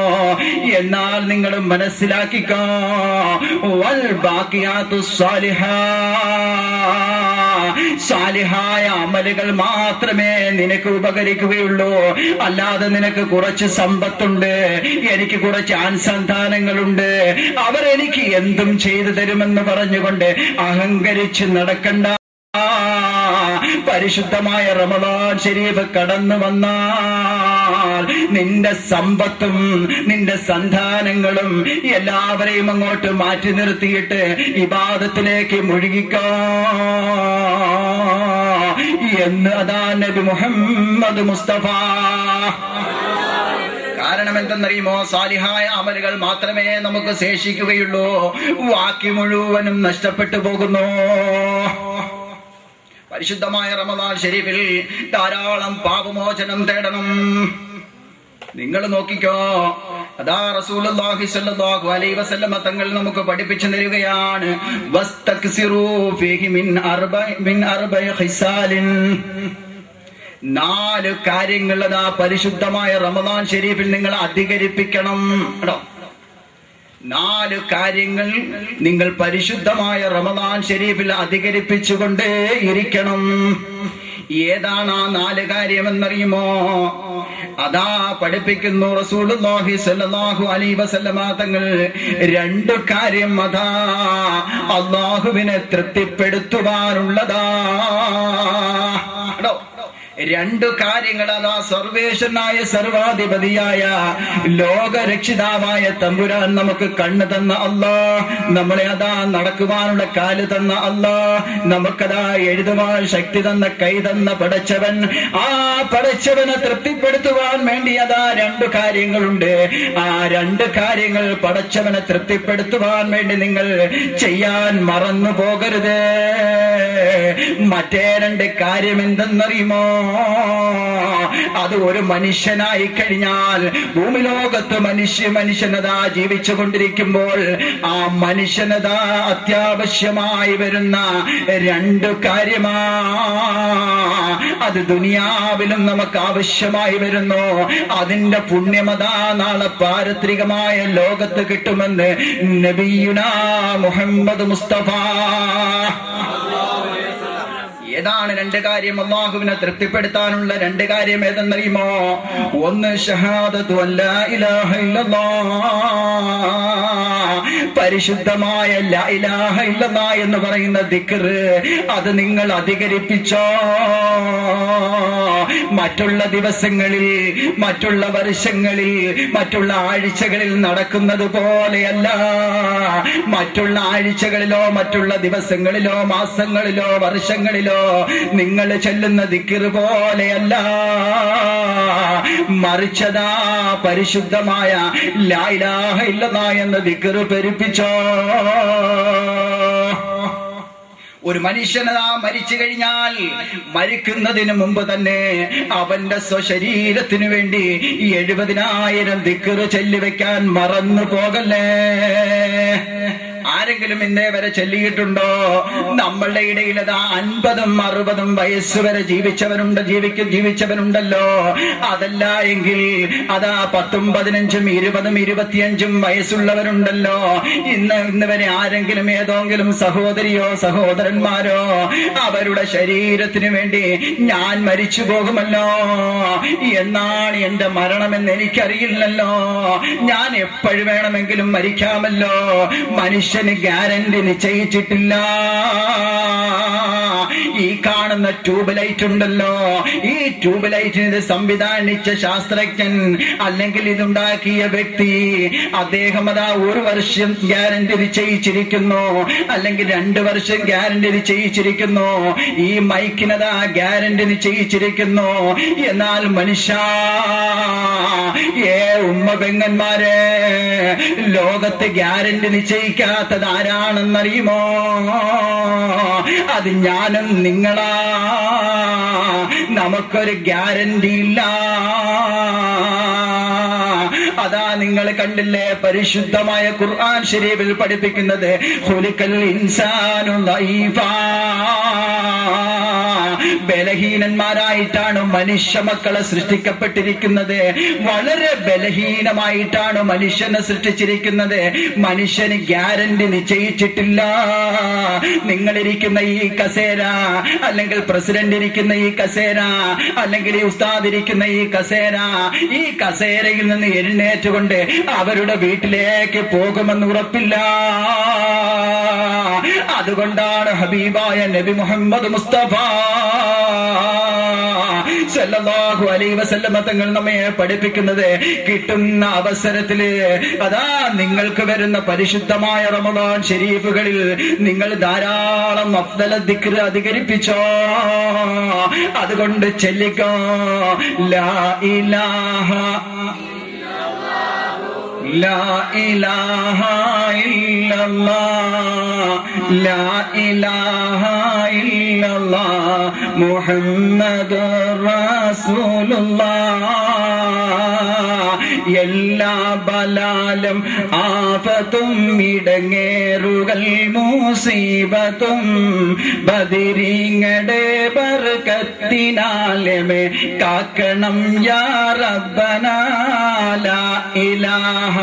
എന്നാൽ നിങ്ങൾ മനസ്സിലാക്കിക്കോ, വൽ ബാഖിയാത്തു സാലിഹായ അമലുകൾ മാത്രമേ നിനക്ക് ഉപകരിക്കുകയുള്ളൂ. അല്ലാതെ നിനക്ക് കുറച്ച് സമ്പത്തുണ്ട്, എനിക്ക് കുറച്ച് ആൺസന്താനങ്ങളുണ്ട്, അവരെനിക്ക് എന്തും ചെയ്തു തരുമെന്ന് പറഞ്ഞുകൊണ്ട് അഹങ്കരിച്ച് നടക്കണ്ട. പരിശുദ്ധമായ റമദാൻ ശരീഫ് കടന്നു വന്നാൽ നിന്റെ സമ്പത്തും നിന്റെ സന്താനങ്ങളും എല്ലാവരെയും അങ്ങോട്ട് മാറ്റി നിർത്തിയിട്ട് ഇബാദത്തിലേക്ക് മുഴുകിക്കോ എന്ന് അതാ നബി മുഹമ്മദ് മുസ്തഫ. കാരണം എന്തെന്നറിയുമോ, സാലിഹായ അമലുകൾ മാത്രമേ നമുക്ക് ശേഷിക്കുകയുള്ളൂ, ബാക്കി മുഴുവനും നഷ്ടപ്പെട്ടു പോകുന്നു. പരിശുദ്ധമായ റമദാൻ ഷരീഫിൽ ധാരാളം പാപമോചനം തേടണം. നിങ്ങൾ നോക്കിക്കോ, അതാ റസൂലുള്ളാഹി സ്വല്ലല്ലാഹു അലൈഹി വസല്ലമ തങ്ങൾ നമുക്ക് പഠിപ്പിച്ചു തരികയാണ്, വസ്തക്സിറൂ ഫീഹി മിൻ അർബഇ ഖിസാലിൻ. 4 കാര്യങ്ങൾ അതാ പരിശുദ്ധമായ റമദാൻ ഷരീഫിൽ നിങ്ങൾ അധികരിപ്പിക്കണം. 4 കാര്യങ്ങൾ നിങ്ങൾ പരിശുദ്ധമായ റമദാൻ ഷരീഫിൽ അധികരിപ്പിച്ചുകൊണ്ടേ ഇരിക്കണം. ഏതാണ് ആ 4 കാര്യമെന്നറിയുമോ? അതാ പഠിപ്പിക്കുന്നു റസൂലുള്ളാഹി സ്വല്ലല്ലാഹു അലൈഹി വസല്ലമ തങ്ങൾ 2 കാര്യം അതാ അല്ലാഹുവിനെ തൃപ്തിപ്പെടുത്തുവാനുള്ളതാ. രണ്ടു കാര്യങ്ങൾ അതാ സർവേശ്വരനായ സർവാധിപതിയായ ലോകരക്ഷിതാവായ തമ്പുരാൻ നമുക്ക് കണ്ണ് തന്ന അല്ലാ, നമ്മളെ അതാ നടക്കുവാനുള്ള കാല് തന്ന അല്ലാ, നമുക്കതാ എഴുതുവാൻ ശക്തി തന്ന കൈ തന്ന പടച്ചവൻ, ആ പടച്ചവനെ തൃപ്തിപ്പെടുത്തുവാൻ വേണ്ടി അതാ രണ്ടു കാര്യങ്ങളുണ്ട്. ആ രണ്ട് കാര്യങ്ങൾ പടച്ചവനെ തൃപ്തിപ്പെടുത്തുവാൻ വേണ്ടി നിങ്ങൾ ചെയ്യാൻ മറന്നു പോകരുത്. മറ്റേ രണ്ട് കാര്യം എന്തെന്നറിയുമോ? അത് ഒരു മനുഷ്യനായി കഴിഞ്ഞാൽ ഭൂമിലോകത്ത് മനുഷ്യനതാ ജീവിച്ചു കൊണ്ടിരിക്കുമ്പോൾ ആ മനുഷ്യനതാ അത്യാവശ്യമായി വരുന്ന രണ്ട് കാര്യമാ. അത് ദുനിയാവിലും നമുക്ക് ആവശ്യമായി വരുന്നു. അതിന്റെ പുണ്യമതാ നാളെ പാരത്രികമായ ലോകത്ത് കിട്ടുമെന്ന് നബിയുനാ മുഹമ്മദ് മുസ്തഫ. ഏതാണ് രണ്ട് കാര്യം? അല്ലാഹുവിനെ തൃപ്തിപ്പെടുത്താനുള്ള രണ്ട് കാര്യം ഏതെന്നറിയുമോ? ഒന്ന് ഷഹാദത്തു അല്ലാ ഇലാഹ ഇല്ലല്ലാഹ്, പരിശുദ്ധമായ ലാ ഇലാഹ ഇല്ലല്ലാഹ് എന്ന് പറയുന്ന ദിക്ർ, അത് നിങ്ങൾ അധികരിപ്പിച്ചോ. മറ്റുള്ള ദിവസങ്ങളിൽ, മറ്റുള്ള വർഷങ്ങളിൽ, മറ്റുള്ള ആഴ്ചകളിൽ നടക്കുന്നത് പോലെയല്ല. മറ്റുള്ള ആഴ്ചകളിലോ മറ്റുള്ള ദിവസങ്ങളിലോ മാസങ്ങളിലോ വർഷങ്ങളിലോ നിങ്ങൾ ചെല്ലുന്ന ദിക്ർ പോലെയല്ല. മറിച്ചതാ പരിശുദ്ധമായ ലാ ഇലാഹ ഇല്ലല്ലാഹ് എന്ന ദിക്ർ പെരുപ്പിച്ചോ. ഒരു മനുഷ്യനതാ മരിച്ചു കഴിഞ്ഞാൽ മരിക്കുന്നതിന് മുമ്പ് തന്നെ അവന്റെ സ്വശരീരത്തിനു വേണ്ടി 70,000 ദിക്ർ ചൊല്ലിവെക്കാൻ മറന്നു പോകല്ലേ. ആരെങ്കിലും ഇന്നേ വരെ ചൊല്ലിയിട്ടുണ്ടോ? നമ്മളുടെ ഇടയിൽ അതാ 50ഉം 60ഉം വയസ്സ് വരെ ജീവിച്ചവനുണ്ടല്ലോ. അതല്ല എങ്കിൽ അതാ 10ഉം 15ഉം 20ഉം 25ഉം വയസ്സുള്ളവരുണ്ടല്ലോ. ഇന്ന് വരെ ആരെങ്കിലും ഏതെങ്കിലും സഹോദരിയോ സഹോദരന്മാരോ അവരുടെ ശരീരത്തിന് വേണ്ടി ഞാൻ മരിച്ചു പോകുമല്ലോ, എന്നാണ് എന്റെ മരണമെന്ന് എനിക്കറിയില്ലല്ലോ, ഞാൻ എപ്പോഴും വേണമെങ്കിലും മരിക്കാമല്ലോ, മനുഷ്യന് ഗ്യാരണ്ടി നിശ്ചയിച്ചിട്ടില്ല. ഈ കാണുന്ന ട്യൂബ് ലൈറ്റ് ഉണ്ടല്ലോ, ഈ ട്യൂബ് ലൈറ്റിന് ഇത് സംവിധാനിച്ച ശാസ്ത്രജ്ഞൻ അല്ലെങ്കിൽ ഇതുണ്ടാക്കിയ വ്യക്തി, അദ്ദേഹം അതാ 1 വർഷം ഗ്യാരണ്ടി നിശ്ചയിച്ചിരിക്കുന്നു, അല്ലെങ്കിൽ 2 വർഷം ഗ്യാരണ്ടി നിശ്ചയിച്ചിരിക്കുന്നു, ഈ മൈക്കിനതാ ഗ്യാരണ്ടി നിശ്ചയിച്ചിരിക്കുന്നു. എന്നാൽ മനുഷ്യ, ഉമ്മ പെങ്ങന്മാരെ, ലോകത്ത് ഗ്യാരണ്ടി നിശ്ചയിക്കാത്തത് ആരാണെന്നറിയുമോ? അത് ഞാനും നിങ്ങളാ. നമുക്കൊരു ഗ്യാരണ്ടി ഇല്ല. അതാ നിങ്ങൾ കണ്ടില്ലേ, പരിശുദ്ധമായ ഖുർആൻ ശരീഫിൽ പഠിപ്പിക്കുന്നത് ഖുലിഖൽ ഇൻസാനു ദഈഫാ, ബലഹീനന്മാരായിട്ടാണ് മനുഷ്യ മക്കളെ സൃഷ്ടിക്കപ്പെട്ടിരിക്കുന്നത്. വളരെ ബലഹീനമായിട്ടാണ് മനുഷ്യനെ സൃഷ്ടിച്ചിരിക്കുന്നത്. മനുഷ്യന് ഗ്യാരണ്ടി നിശ്ചയിച്ചിട്ടില്ല. നിങ്ങളിരിക്കുന്ന ഈ കസേര, അല്ലെങ്കിൽ പ്രസിഡന്റ് ഇരിക്കുന്ന ഈ കസേര, അല്ലെങ്കിൽ ഈ ഉസ്താദ് ഇരിക്കുന്ന ഈ കസേര, ഈ കസേരയിൽ നിന്ന് എഴുന്നേറ്റുകൊണ്ട് അവരുടെ വീട്ടിലേക്ക് പോകുമെന്ന് ഉറപ്പില്ല. അതുകൊണ്ടാണ് ഹബീബായ നബി മുഹമ്മദ് മുസ്തഫ സല്ലല്ലാഹു അലൈഹി വസല്ലമ തങ്ങൾ നമ്മെ പഠിപ്പിക്കുന്നത്, കിട്ടുന്ന അവസരത്തില് അതാ നിങ്ങൾക്ക് വരുന്ന പരിശുദ്ധമായ റമദാൻ ശരീഫുകളിൽ നിങ്ങൾ ധാരാളം അഫ്ദൽ ദിക്ർ അധികരിപ്പിച്ചോ. അതുകൊണ്ട് ചൊല്ലിക്കോ, ലാ ഇലാഹ ലാ ഇലാഹ ഇല്ലല്ലാഹ്, ലാ ഇലാഹ ഇല്ലല്ലാഹ് മുഹമ്മദുർ റസൂലുള്ളാഹ്. എല്ലാ ബലാലും ആഫത്തും ഇടങ്ങേറുകൾ മുസീബത്തും ബദരീങ്ങടെ ബർക്കത്തിനാലമേ കാക്കണം യാ റബ്ബനാ. ലാ ഇലാഹ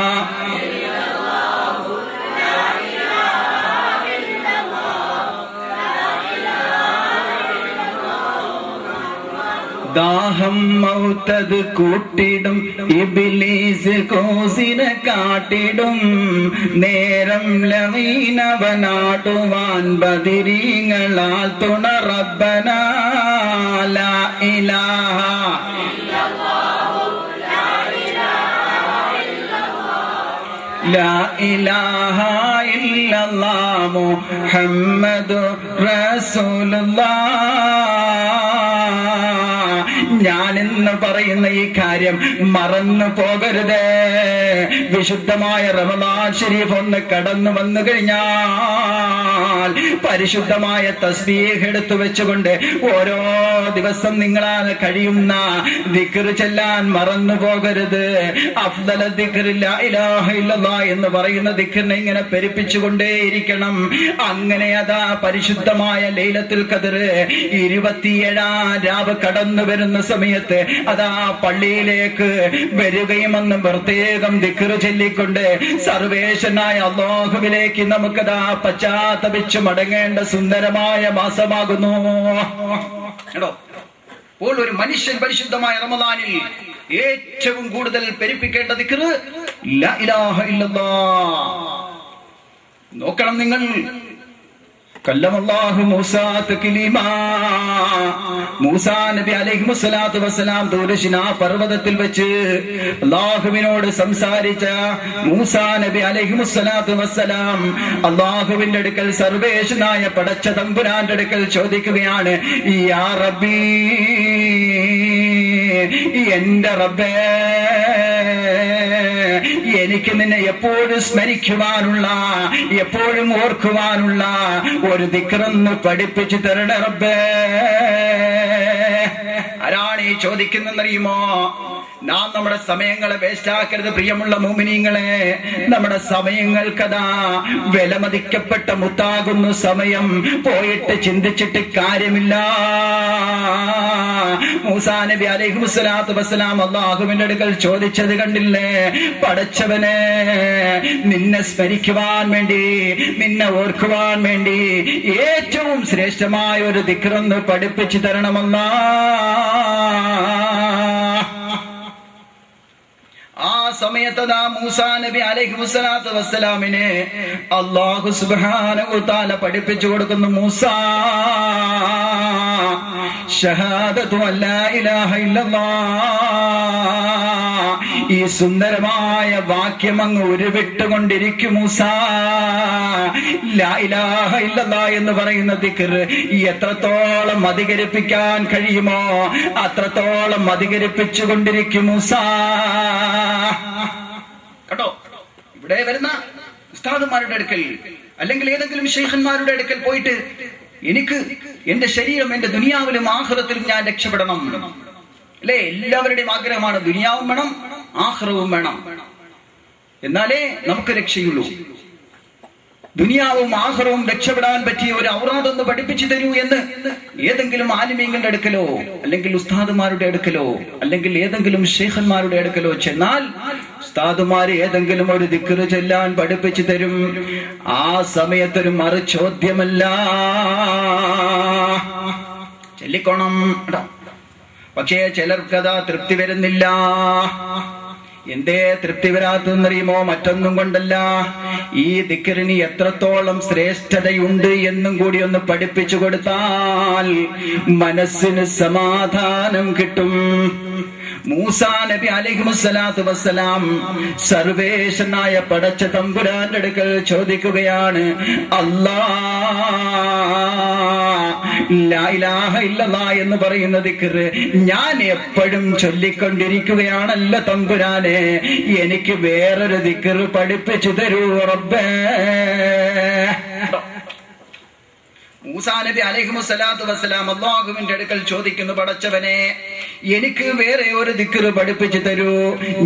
ദാഹം മൗത്തത് കൂട്ടിടും ഇബ്ലീസ് കോസിനെ കാട്ടിടും നേരം ലവീനവനാടുവാൻ ബദിരീങ്ങളാൽ തുണ റബ്ബനാ ലാ ഇലാഹ ലാ ഇലാഹ ഇല്ലല്ലാഹ് മുഹമ്മദുർ റസൂലുള്ളാഹ്. ഞാനിന്ന് പറയുന്ന ഈ കാര്യം മറന്നു പോകരുത്. വിശുദ്ധമായ റമദാൻ ശരീഫ് ഒന്ന് കടന്നു വന്നു കഴിഞ്ഞാൽ പരിശുദ്ധമായ തസ്ബീഹ് എടുത്തു വെച്ചുകൊണ്ട് ഓരോ ദിവസം നിങ്ങളാൽ കഴിയുന്ന ദിക്ർ ചെല്ലാൻ മറന്നു പോകരുത്. അഫ്ദല ദിക്ർ ലാ ഇലാഹ ഇല്ലല്ലാഹ് എന്ന് പറയുന്ന ദിക്റിനെ ഇങ്ങനെ പെരുപ്പിച്ചുകൊണ്ടേയിരിക്കണം. അങ്ങനെ അതാ പരിശുദ്ധമായ ലൈലത്തുൽ ഖദ്ർ 27-ാം രാവ് കടന്നു വരുന്ന സമയത്ത് അതാ പള്ളിയിലേക്ക് വരികയുമെന്ന് പ്രത്യേകം ദിക്ർ ചൊല്ലിക്കൊണ്ട് സർവേശ്വരനായ അല്ലാഹുവിലേക്ക് നമുക്കതാ പശ്ചാത്തപിച്ച് മടങ്ങേണ്ട സുന്ദരമായ മാസമാകുന്നു കേട്ടോ. അപ്പോൾ ഒരു മനുഷ്യൻ പരിശുദ്ധമായ റമദാനിൽ ഏറ്റവും കൂടുതൽ പെരുപ്പിക്കേണ്ട ദിക്ർ ലാ ഇലാഹ ഇല്ലല്ലാഹ്. നോക്കണം നിങ്ങൾ. കല്ലമല്ലാഹു മൂസാ തക്ലീമാ. മൂസാ നബി അലൈഹിസ്സലാത്തു വസ്സലാം ദൂരശിനാ പർവ്വതത്തിൽ വെച്ച് അല്ലാഹുവിനോട് സംസാരിച്ച മൂസാ നബി അലൈഹിസ്സലാത്തു വസ്സലാം അല്ലാഹുവിന്റെ അടുക്കൽ സർവേശ്വരനായ പടച്ച തമ്പുരാന്റെ അടുക്കൽ ചോദിക്കുകയാണ്, യാ റബ്ബി, എന്റെ റബ്ബേ, എനിക്ക് നിന്നെ എപ്പോഴും സ്മരിക്കുവാനുള്ള, എപ്പോഴും ഓർക്കുവാനുള്ള ഒരു ദിക്റൊന്ന് പഠിപ്പിച്ചു തരണേ റബ്ബേ. ആരാണ് ഈ ചോദിക്കുന്നറിയുമോ? നാം നമ്മുടെ സമയങ്ങളെ വേസ്റ്റാക്കരുത് പ്രിയമുള്ള മുഅ്മിനീങ്ങളെ. നമ്മുടെ സമയങ്ങൾക്കതാ വിലമതിക്കപ്പെട്ട മുത്താകുന്നു സമയം. പോയിട്ട് ചിന്തിച്ചിട്ട് കാര്യമില്ല. മൂസാ നബി അലൈഹിസ്സലാത്തു വസ്സലാം അല്ലാഹുവിന്റെ അടുക്കൽ ചോദിച്ചത് കണ്ടില്ലേ? പടച്ചവനെ, നിന്നെ സ്മരിക്കുവാൻ വേണ്ടി, നിന്നെ ഓർക്കുവാൻ വേണ്ടി ഏറ്റവും ശ്രേഷ്ഠമായ ഒരു ദിക്റൊന്ന് പഠിപ്പിച്ചു തരണമല്ലാ. ആ സമയത്തതാ മൂസാ നബി അലൈഹിസ്സലാത്തു വസ്സലാമിനെ അല്ലാഹു സുബ്ഹാനഹു വ തആല പഠിപ്പിച്ചു കൊടുക്കുന്നു. മൂസാ, ഷഹാദത്തു അല്ലാ ഇലാഹ ഇല്ലല്ലാഹ്, ഈ സുന്ദരമായ വാക്യം അങ്ങ് ഉരുവിട്ടുകൊണ്ടിരിക്കും മൂസാ. ലാ ഇലാഹ ഇല്ലല്ലാഹ് എന്ന് പറയുന്ന ദിക്ർ എത്രത്തോളം അധികരിപ്പിക്കാൻ കഴിയുമോ അത്രത്തോളം അധികരിപ്പിച്ചുകൊണ്ടിരിക്കും മൂസാ. കേട്ടോ, ഇവിടെ വരുന്ന ഉസ്താദുമാരുടെ അടുക്കൽ അല്ലെങ്കിൽ ഏതെങ്കിലും ശൈഖന്മാരുടെ അടുക്കൽ പോയിട്ട് എനിക്ക് എന്റെ ശരീരം എന്റെ ദുനിയാവിലും ആഖിറത്തിലും ഞാൻ രക്ഷപ്പെടണം അല്ലേ? എല്ലാവരുടെയും ആഗ്രഹമാണ് ദുനിയാവും വേണം ആഖിറവും വേണം, എന്നാലേ നമുക്ക് രക്ഷയുള്ളൂ. ദുനിയാവും ആഖിറവും രക്ഷപ്പെടാൻ പറ്റിയ ഒരു ഔറാദൊന്ന് പഠിപ്പിച്ചു തരൂ എന്ന് ഏതെങ്കിലും ആലിമീങ്ങളുടെ അടുക്കലോ അല്ലെങ്കിൽ ഉസ്താദുമാരുടെ അടുക്കലോ അല്ലെങ്കിൽ ഏതെങ്കിലും ശൈഖന്മാരുടെ അടുക്കലോ ചെന്നാൽ ഉസ്താദുമാര് ഏതെങ്കിലും ഒരു ദിക്ർ ചൊല്ലാൻ പഠിപ്പിച്ചു തരും. ആ സമയത്തൊരു മറു ചോദ്യമല്ല, ചൊല്ലിക്കോണം. പക്ഷേ ചിലർക്കതാ തൃപ്തി വരുന്നില്ല. എന്തേ തൃപ്തി വരാത്തെന്നറിയുമോ? മറ്റൊന്നും കൊണ്ടല്ല, ഈ ദിക്റിന് എത്രത്തോളം ശ്രേഷ്ഠതയുണ്ട് എന്നും കൂടി ഒന്ന് പഠിപ്പിച്ചു കൊടുത്താൽ മനസ്സിന് സമാധാനം കിട്ടും. മൂസാ നബി അലൈഹിസ്സലാത്തു വസ്സലാം സർവേശ്വരനായ പടച്ച തമ്പുരാന്റെ അടുക്കൽ ചോദിക്കുകയാണ്, ലാ ഇലാഹ ഇല്ലല്ലാഹ് എന്ന് പറയുന്ന ദിക്ർ ഞാൻ എപ്പോഴും ചൊല്ലിക്കൊണ്ടിരിക്കുകയാണല്ല തമ്പുരാനെ, എനിക്ക് വേറൊരു ദിക്ർ പഠിപ്പിച്ചു തരൂ റബ്ബേ. മൂസാ നബി അലൈഹിസ്സലാത്തു വസ്സലാം അല്ലാഹുവിന്റെ അടുക്കൽ ചോദിക്കുന്നു, പടച്ചവനെ, എനിക്ക് വേറെ ഒരു ദിക്ർ പഠിപ്പിച്ചു തരൂ.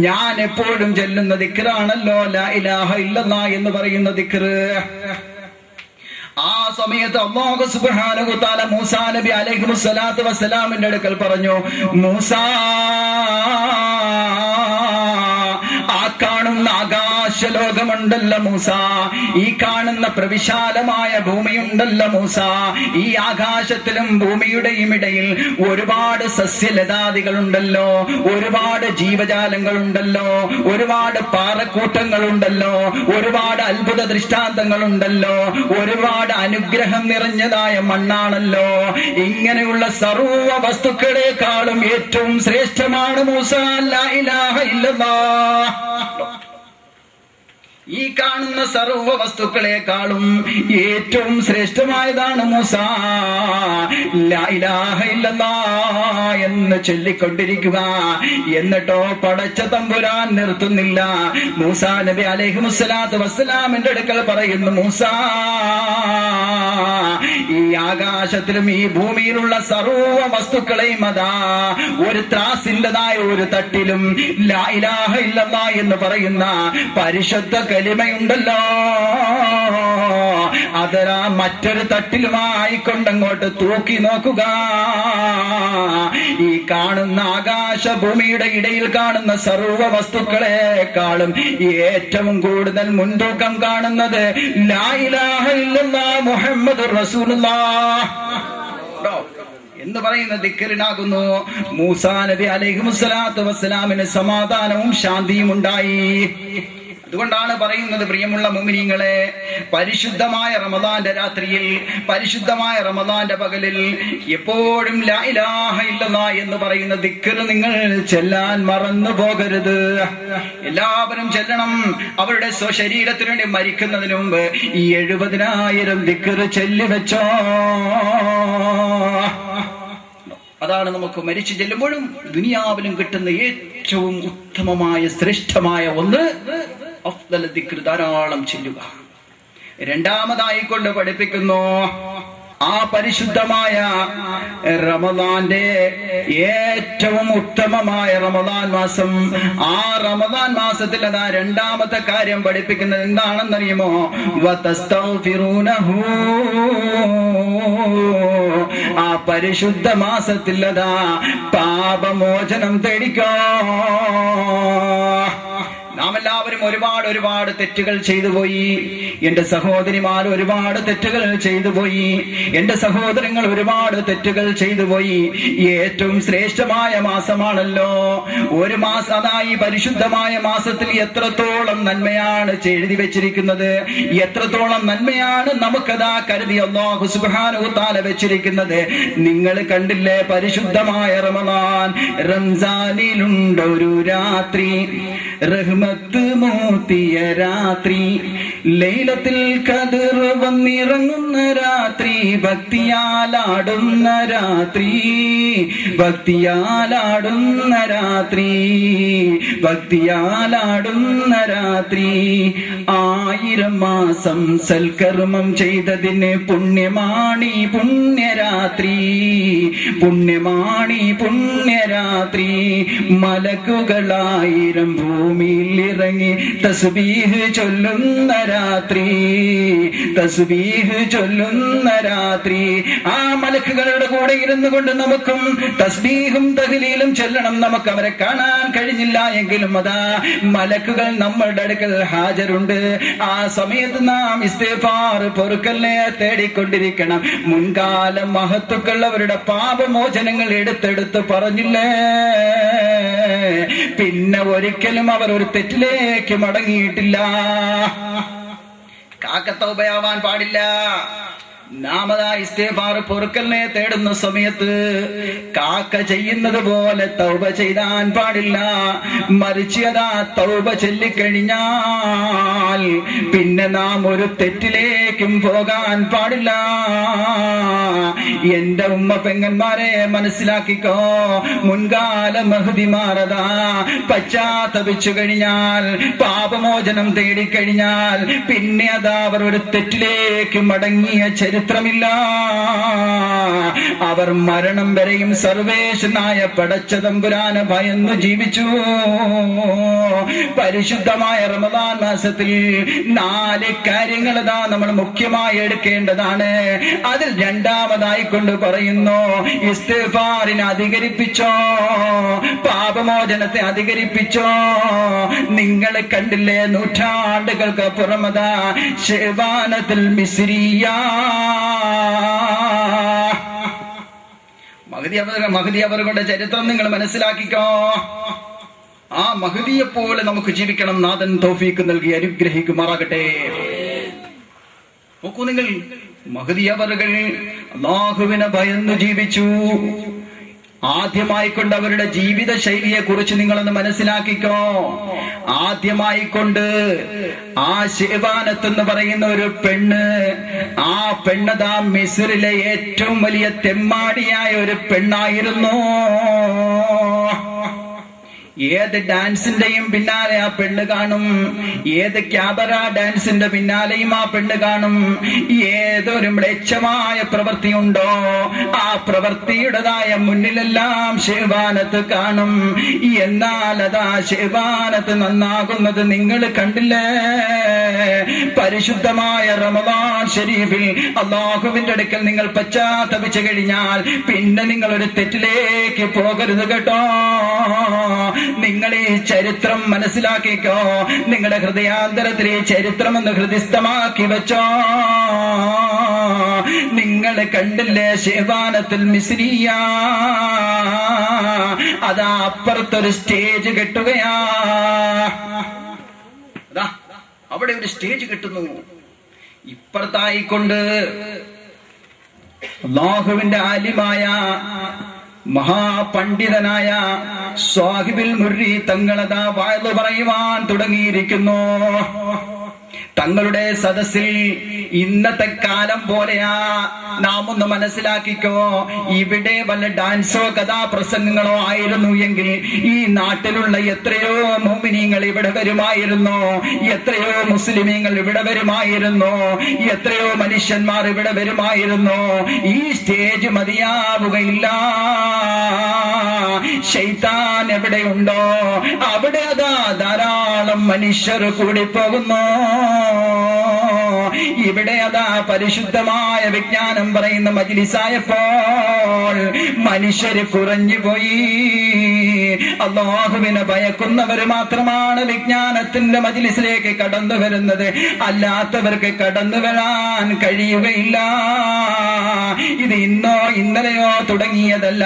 ഞാൻ എപ്പോഴും ചൊല്ലുന്ന ദിക്റാണല്ലോ ലാ ഇലാഹ ഇല്ലല്ലാഹ് എന്ന് പറയുന്ന ദിക്ർ. ആ സമയത്ത് അല്ലാഹു സുബ്ഹാനഹു വ തആല മൂസാ നബി അലൈഹിസ്സലാത്തു വസ്സലാമിന്റെ അടുക്കൽ പറഞ്ഞു, മൂസാ, ആ കാണുന്ന ആകാശ ആകാശലോകമുണ്ടല്ലോ മൂസ, ഈ കാണുന്ന പ്രവിശാലമായ ഭൂമിയുണ്ടല്ലോ മൂസ, ഈ ആകാശത്തിലും ഭൂമിയുടെയും ഇടയിൽ ഒരുപാട് സസ്യലതാദികളുണ്ടല്ലോ, ഒരുപാട് ജീവജാലങ്ങളുണ്ടല്ലോ, ഒരുപാട് പാറക്കൂട്ടങ്ങളുണ്ടല്ലോ, ഒരുപാട് അത്ഭുത ദൃഷ്ടാന്തങ്ങളുണ്ടല്ലോ, ഒരുപാട് അനുഗ്രഹം നിറഞ്ഞതായ മണ്ണാണല്ലോ. ഇങ്ങനെയുള്ള സർവ്വ വസ്തുക്കളെക്കാളും ഏറ്റവും ശ്രേഷ്ഠമാണ് മൂസ. ലാ ഇലാഹ ഇല്ലല്ലാഹ്. ഈ കാണുന്ന സർവ്വ വസ്തുക്കളെക്കാളും ഏറ്റവും ശ്രേഷ്ഠമായതാണ് മൂസ. ലാ ഇലാഹ ഇല്ലല്ലാഹ് എന്ന് ചൊല്ലിക്കൊണ്ടിരിക്കുക. എന്നിട്ടോ പടച്ച തമ്പുരാൻ നിർത്തുന്നില്ല. മൂസാ നബി അലൈഹിമുസ്സലാത്തു വസ്സലാമിന്റെ അടുക്കൽ പറയുന്നു, മൂസ, ഈ ആകാശത്തിലും ഈ ഭൂമിയിലുള്ള സർവ്വ വസ്തുക്കളെയും അതാ ഒരു ത്രാസിൻ്റെതായ ഒരു തട്ടിലും ലാ ഇലാഹ ഇല്ലല്ലാഹ് എന്ന് പറയുന്ന പരിശുദ്ധ കലിമയുണ്ടല്ലോ, അതരാ മറ്റൊരു തട്ടിലുമായി കൊണ്ടങ്ങോട്ട് തൂക്കി നോക്കുക. ഈ കാണുന്ന ആകാശഭൂമിയുടെ ഇടയിൽ കാണുന്ന സർവ്വ വസ്തുക്കളെക്കാളും ഏറ്റവും കൂടുതൽ മുൻതൂക്കം കാണുന്നത് ലാ ഇലാഹ ഇല്ലല്ലാഹ് മുഹമ്മദുർ റസൂലുള്ളാഹ് എന്ന് പറയുന്ന ദിക്റിനാകുന്നു. മൂസാ നബി അലൈഹിമുസ്സലാത്തു വസ്സലാമിന് സമാധാനവും ശാന്തിയും ഉണ്ടായി. അതുകൊണ്ടാണ് പറയുന്നത്, പ്രിയമുള്ള മുഅ്മിനീങ്ങളെ, പരിശുദ്ധമായ റമദാന്റെ രാത്രിയിൽ, പരിശുദ്ധമായ റമദാന്റെ പകലിൽ എപ്പോഴും ലാ ഇലാഹ ഇല്ലല്ലാഹ് എന്ന് പറയുന്ന ദിക്ർ നിങ്ങൾ ചെല്ലാൻ മറന്നു പോകരുത്. എല്ലാവരും ചെല്ലണം. അവരുടെ സ്വശരീരത്തിനു വേണ്ടി മരിക്കുന്നതിന് മുമ്പ് ഈ 70,000 ദിക്ർ ചൊല്ലി വെച്ചോ. അതാണ് നമുക്ക് മരിച്ചു ചെല്ലുമ്പോഴും ദുനിയാവിലും കിട്ടുന്ന ഏറ്റവും ഉത്തമമായ ശ്രേഷ്ഠമായ ഒന്ന്. അഫ്ദൽ ദിക്ർ ധാരാളം ചെല്ലുക. രണ്ടാമതായി കൊണ്ട് പഠിപ്പിക്കുന്നു, ആ പരിശുദ്ധമായ റമദാന്റെ ഏറ്റവും ഉത്തമമായ റമദാൻ മാസം, ആ റമദാൻ മാസത്തിൽ അതാ രണ്ടാമത്തെ കാര്യം പഠിപ്പിക്കുന്നത് എന്താണെന്നറിയുമോ? വതസ്തഗ്ഫിറൂനഹു. ആ പരിശുദ്ധ മാസത്തിൽ അതാ പാപമോചനം തേടിക്കോ. നാം എല്ലാവരും ഒരുപാട് തെറ്റുകൾ ചെയ്തു പോയി. എന്റെ സഹോദരിമാർ ഒരുപാട് തെറ്റുകൾ ചെയ്തു പോയി. എന്റെ സഹോദരങ്ങൾ ഒരുപാട് തെറ്റുകൾ ചെയ്തു പോയി. ഏറ്റവും ശ്രേഷ്ഠമായ മാസമാണല്ലോ ഒരു മാസം. അതായി പരിശുദ്ധമായ മാസത്തിൽ എത്രത്തോളം നന്മയാണ് എഴുതി വെച്ചിരിക്കുന്നത്, എത്രത്തോളം നന്മയാണ് നമുക്കതാ കരുതി അല്ലാഹു സുബ്ഹാനഹു തആല വെച്ചിരിക്കുന്നത്. നിങ്ങൾ കണ്ടില്ലേ പരിശുദ്ധമായ റമദാൻ? റംസാനിലുണ്ടൊരു രാത്രി, റഹ്മത്ത് മൂത്തിയ രാത്രി, ലൈലത്തുൽ ഖദർ വന്നിറങ്ങുന്ന രാത്രി, ഭക്തിയാലാടുന്ന രാത്രി, ഭക്തിയാലാടുന്ന രാത്രി, ഭക്തിയാലാടുന്ന രാത്രി. 1000 മാസം സൽക്കർമ്മം ചെയ്തതിന് പുണ്യമാണി പുണ്യരാത്രി, പുണ്യമാണി പുണ്യരാത്രി. മലക്കുകളായിരം ഭൂമിയിൽ ഇറങ്ങി തസ്ബീഹ് ചൊല്ലുന്ന രാത്രി, തസ്ബീഹ് ചൊല്ലുന്ന രാത്രി. ആ മലക്കുകളുടെ കൂടെ ഇരുന്നു കൊണ്ട് നമുക്കും തസ്ബീഹും തഹ്ലീലും ചൊല്ലണം. നമുക്ക് അവരെ കാണാൻ കഴിഞ്ഞില്ല എങ്കിലും അതാ മലക്കുകൾ നമ്മളുടെ അടുക്കൽ ഹാജരുണ്ട്. ആ സമയത്ത് നാം ഇസ്തിഗ്ഫാർ, പൊറുക്കലിനെ തേടിക്കൊണ്ടിരിക്കണം. മുൻകാല മഹത്തുക്കൾ അവരുടെ പാപമോചനങ്ങൾ എടുത്തെടുത്ത് പറഞ്ഞില്ലേ, പിന്നെ ഒരിക്കലും അവർ ഒരു തെറ്റിലേക്ക് മടങ്ങിയിട്ടില്ല. കാക്കത്തൗബയാവാൻ പാടില്ല. നാമതാ ഇസ്തിഗ്ഫാർ, പൊറുക്കലിനെ തേടുന്ന സമയത്ത് കാക്ക ചെയ്യുന്നത് പോലെ തൗബ ചെയ്താൻ പാടില്ല. മറിച്ച് അതാ തൗബ ചൊല്ലിക്കഴിഞ്ഞാൽ പിന്നെ നാം ഒരു തെറ്റിലേക്കും പോകാൻ പാടില്ല. എന്റെ ഉമ്മ പെങ്ങന്മാരെ മനസ്സിലാക്കിക്കോ, മുൻകാല മഹ്ദിമാരതാ പശ്ചാത്തപിച്ചു കഴിഞ്ഞാൽ, പാപമോചനം തേടിക്കഴിഞ്ഞാൽ പിന്നെ അതാ അവർ ഒരു തെറ്റിലേക്ക് മടങ്ങിയ ചരിത്രമില്ല. അവർ മരണം വരെയും സർവേശ്വരനായ പടച്ചതമ്പുരാനെ ഭയന്നു ജീവിച്ചു. പരിശുദ്ധമായ റമദാൻ മാസത്തിൽ 4 കാര്യങ്ങൾ നമ്മൾ മുഖ്യമായി എടുക്കേണ്ടതാണ്. അതിൽ രണ്ടാമതായി കൊണ്ട് പറയുന്നു, ഇസ്തിഗ്ഫാറിനെ അധികരിപ്പിച്ചോ, പാപമോചനത്തെ അധികരിപ്പിച്ചോ. നിങ്ങൾ കണ്ടില്ലേ, നൂറ്റാണ്ടുകൾക്ക് പുറമതാ ശഅബാനത്തുൽ മിസ്രിയ മഹദി അവരുടെ ചരിത്രം നിങ്ങൾ മനസ്സിലാക്കിക്കോ. ആ മഹദിയെ പോലെ നമുക്ക് ജീവിക്കണം. നാഥൻ തൗഫീക്ക് നൽകി അനുഗ്രഹിക്കുമാറാകട്ടെ. നോക്കൂ നിങ്ങൾ, മഹദി അവറുകൾ അല്ലാഹുവിനെ ഭയന്നു ജീവിച്ചു. ആദ്യമായിക്കൊണ്ട് അവരുടെ ജീവിത ശൈലിയെ കുറിച്ച് നിങ്ങളൊന്ന് മനസ്സിലാക്കിക്കോ. ആദ്യമായിക്കൊണ്ട് ആ ശഅബാനത്ത് എന്ന് പറയുന്ന ഒരു പെണ്ണ്, ആ പെണ്ണതാ മിസ്രിലെ ഏറ്റവും വലിയ തെമ്മാടിയായ ഒരു പെണ്ണായിരുന്നു. ഏത് ഡാൻസിന്റെയും പിന്നാലെ ആ പെണ്ണ് കാണും, ഏത് ക്യാബറ ഡാൻസിന്റെ പിന്നാലെയും ആ പെണ്ണ് കാണും. ഏതൊരു മ്ലേച്ഛമായ പ്രവൃത്തി ഉണ്ടോ ആ പ്രവൃത്തിയുടേതായ മുന്നിലെല്ലാം ശഅബാനത്ത് കാണും. എന്നാൽ അതാ ശഅബാനത്ത് നന്നാകുന്നത് നിങ്ങൾ കണ്ടില്ലേ? പരിശുദ്ധമായ റമദാൻ ശരീഫിൽ അല്ലാഹുവിന്റെ അടുക്കൽ നിങ്ങൾ പശ്ചാത്തപിച്ചു കഴിഞ്ഞാൽ പിന്നെ നിങ്ങൾ ഒരു തെറ്റിലേക്ക് പോകരുത് കേട്ടോ. നിങ്ങൾ ഈ ചരിത്രം മനസ്സിലാക്കിക്കോ. നിങ്ങളുടെ ഹൃദയാന്തരത്തിൽ ഈ ചരിത്രം ഒന്ന് ഹൃദിസ്ഥമാക്കി വെച്ചോ. നിങ്ങൾ കണ്ടില്ലേ ശഅബാനത്തുൽ മിസ്രിയ? അതാ അപ്പുറത്തൊരു സ്റ്റേജ് കെട്ടുകയാ. അതാ അവിടെ ഒരു സ്റ്റേജ് കെട്ടുന്നു. ഇപ്പുറത്തായിക്കൊണ്ട് അല്ലാഹുവിന്റെ ആലിമായ മഹാപണ്ഡിതനായ സ്വാഹിബുൽ മുർരി തങ്ങളതാ വഅദ് പറയുവാൻ തുടങ്ങിയിരിക്കുന്നു. തങ്ങളുടെ സദസ്സിൽ ഇന്നത്തെ കാലം പോലെയാ. നാം ഒന്ന് മനസ്സിലാക്കിക്കോ. ഇവിടെ വല്ല ഡാൻസോ കഥാപ്രസംഗങ്ങളോ ആയിരുന്നു എങ്കിൽ ഈ നാട്ടിലുള്ള എത്രയോ മുഅ്മിനീങ്ങൾ ഇവിടെ വരുമായിരുന്നു, എത്രയോ മുസ്ലിമീങ്ങൾ ഇവിടെ വരുമായിരുന്നു, എത്രയോ മനുഷ്യന്മാർ ഇവിടെ വരുമായിരുന്നു. ഈ സ്റ്റേജ് മതിയാവുകയില്ല. ശൈത്താൻ എവിടെയുണ്ടോ അവിടെ അതാ ധാരാളം മനുഷ്യർ കൂടി പോകുന്നു. ഇവിടെ അതാ പരിശുദ്ധമായ വിജ്ഞാനം പറയുന്ന മജ്ലിസായപ്പോൾ മനുഷ്യര് കുറഞ്ഞുപോയി. അല്ലാഹുവിനെ ഭയക്കുന്നവർ മാത്രമാണ് വിജ്ഞാനത്തിന്റെ മജ്ലിസിലേക്ക് കടന്നു വരുന്നത്. അല്ലാത്തവർക്ക് കടന്നു വരാൻ കഴിയുകയില്ല. ഇത് ഇന്നോ ഇന്നലെയോ തുടങ്ങിയതല്ല.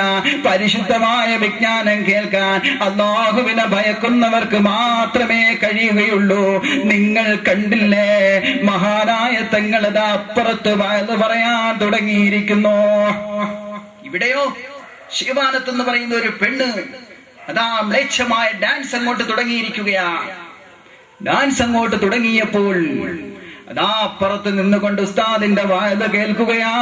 പരിശുദ്ധമായ വിജ്ഞാനം കേൾക്കാൻ അല്ലാഹുവിനെ ഭയക്കുന്നവർക്ക് മാത്രമേ കഴിയുകയുള്ളൂ. നിങ്ങൾ കണ്ടില്ലേ, മഹാനായ തങ്ങളത് അപ്പുറത്ത് വഅദ് പറയാൻ തുടങ്ങിയിരിക്കുന്നു. ഇവിടെയോ ശഅബാനത്ത് എന്ന് പറയുന്ന ഒരു പെണ്ണ് അതാ മ്ലേച്ഛമായ ഡാൻസ് അങ്ങോട്ട് തുടങ്ങിയിരിക്കുകയാ. ഡാൻസ് അങ്ങോട്ട് തുടങ്ങിയപ്പോൾ അതാ അപ്പുറത്ത് നിന്നുകൊണ്ട് ഉസ്താദിന്റെ വഅദ് കേൾക്കുകയാ.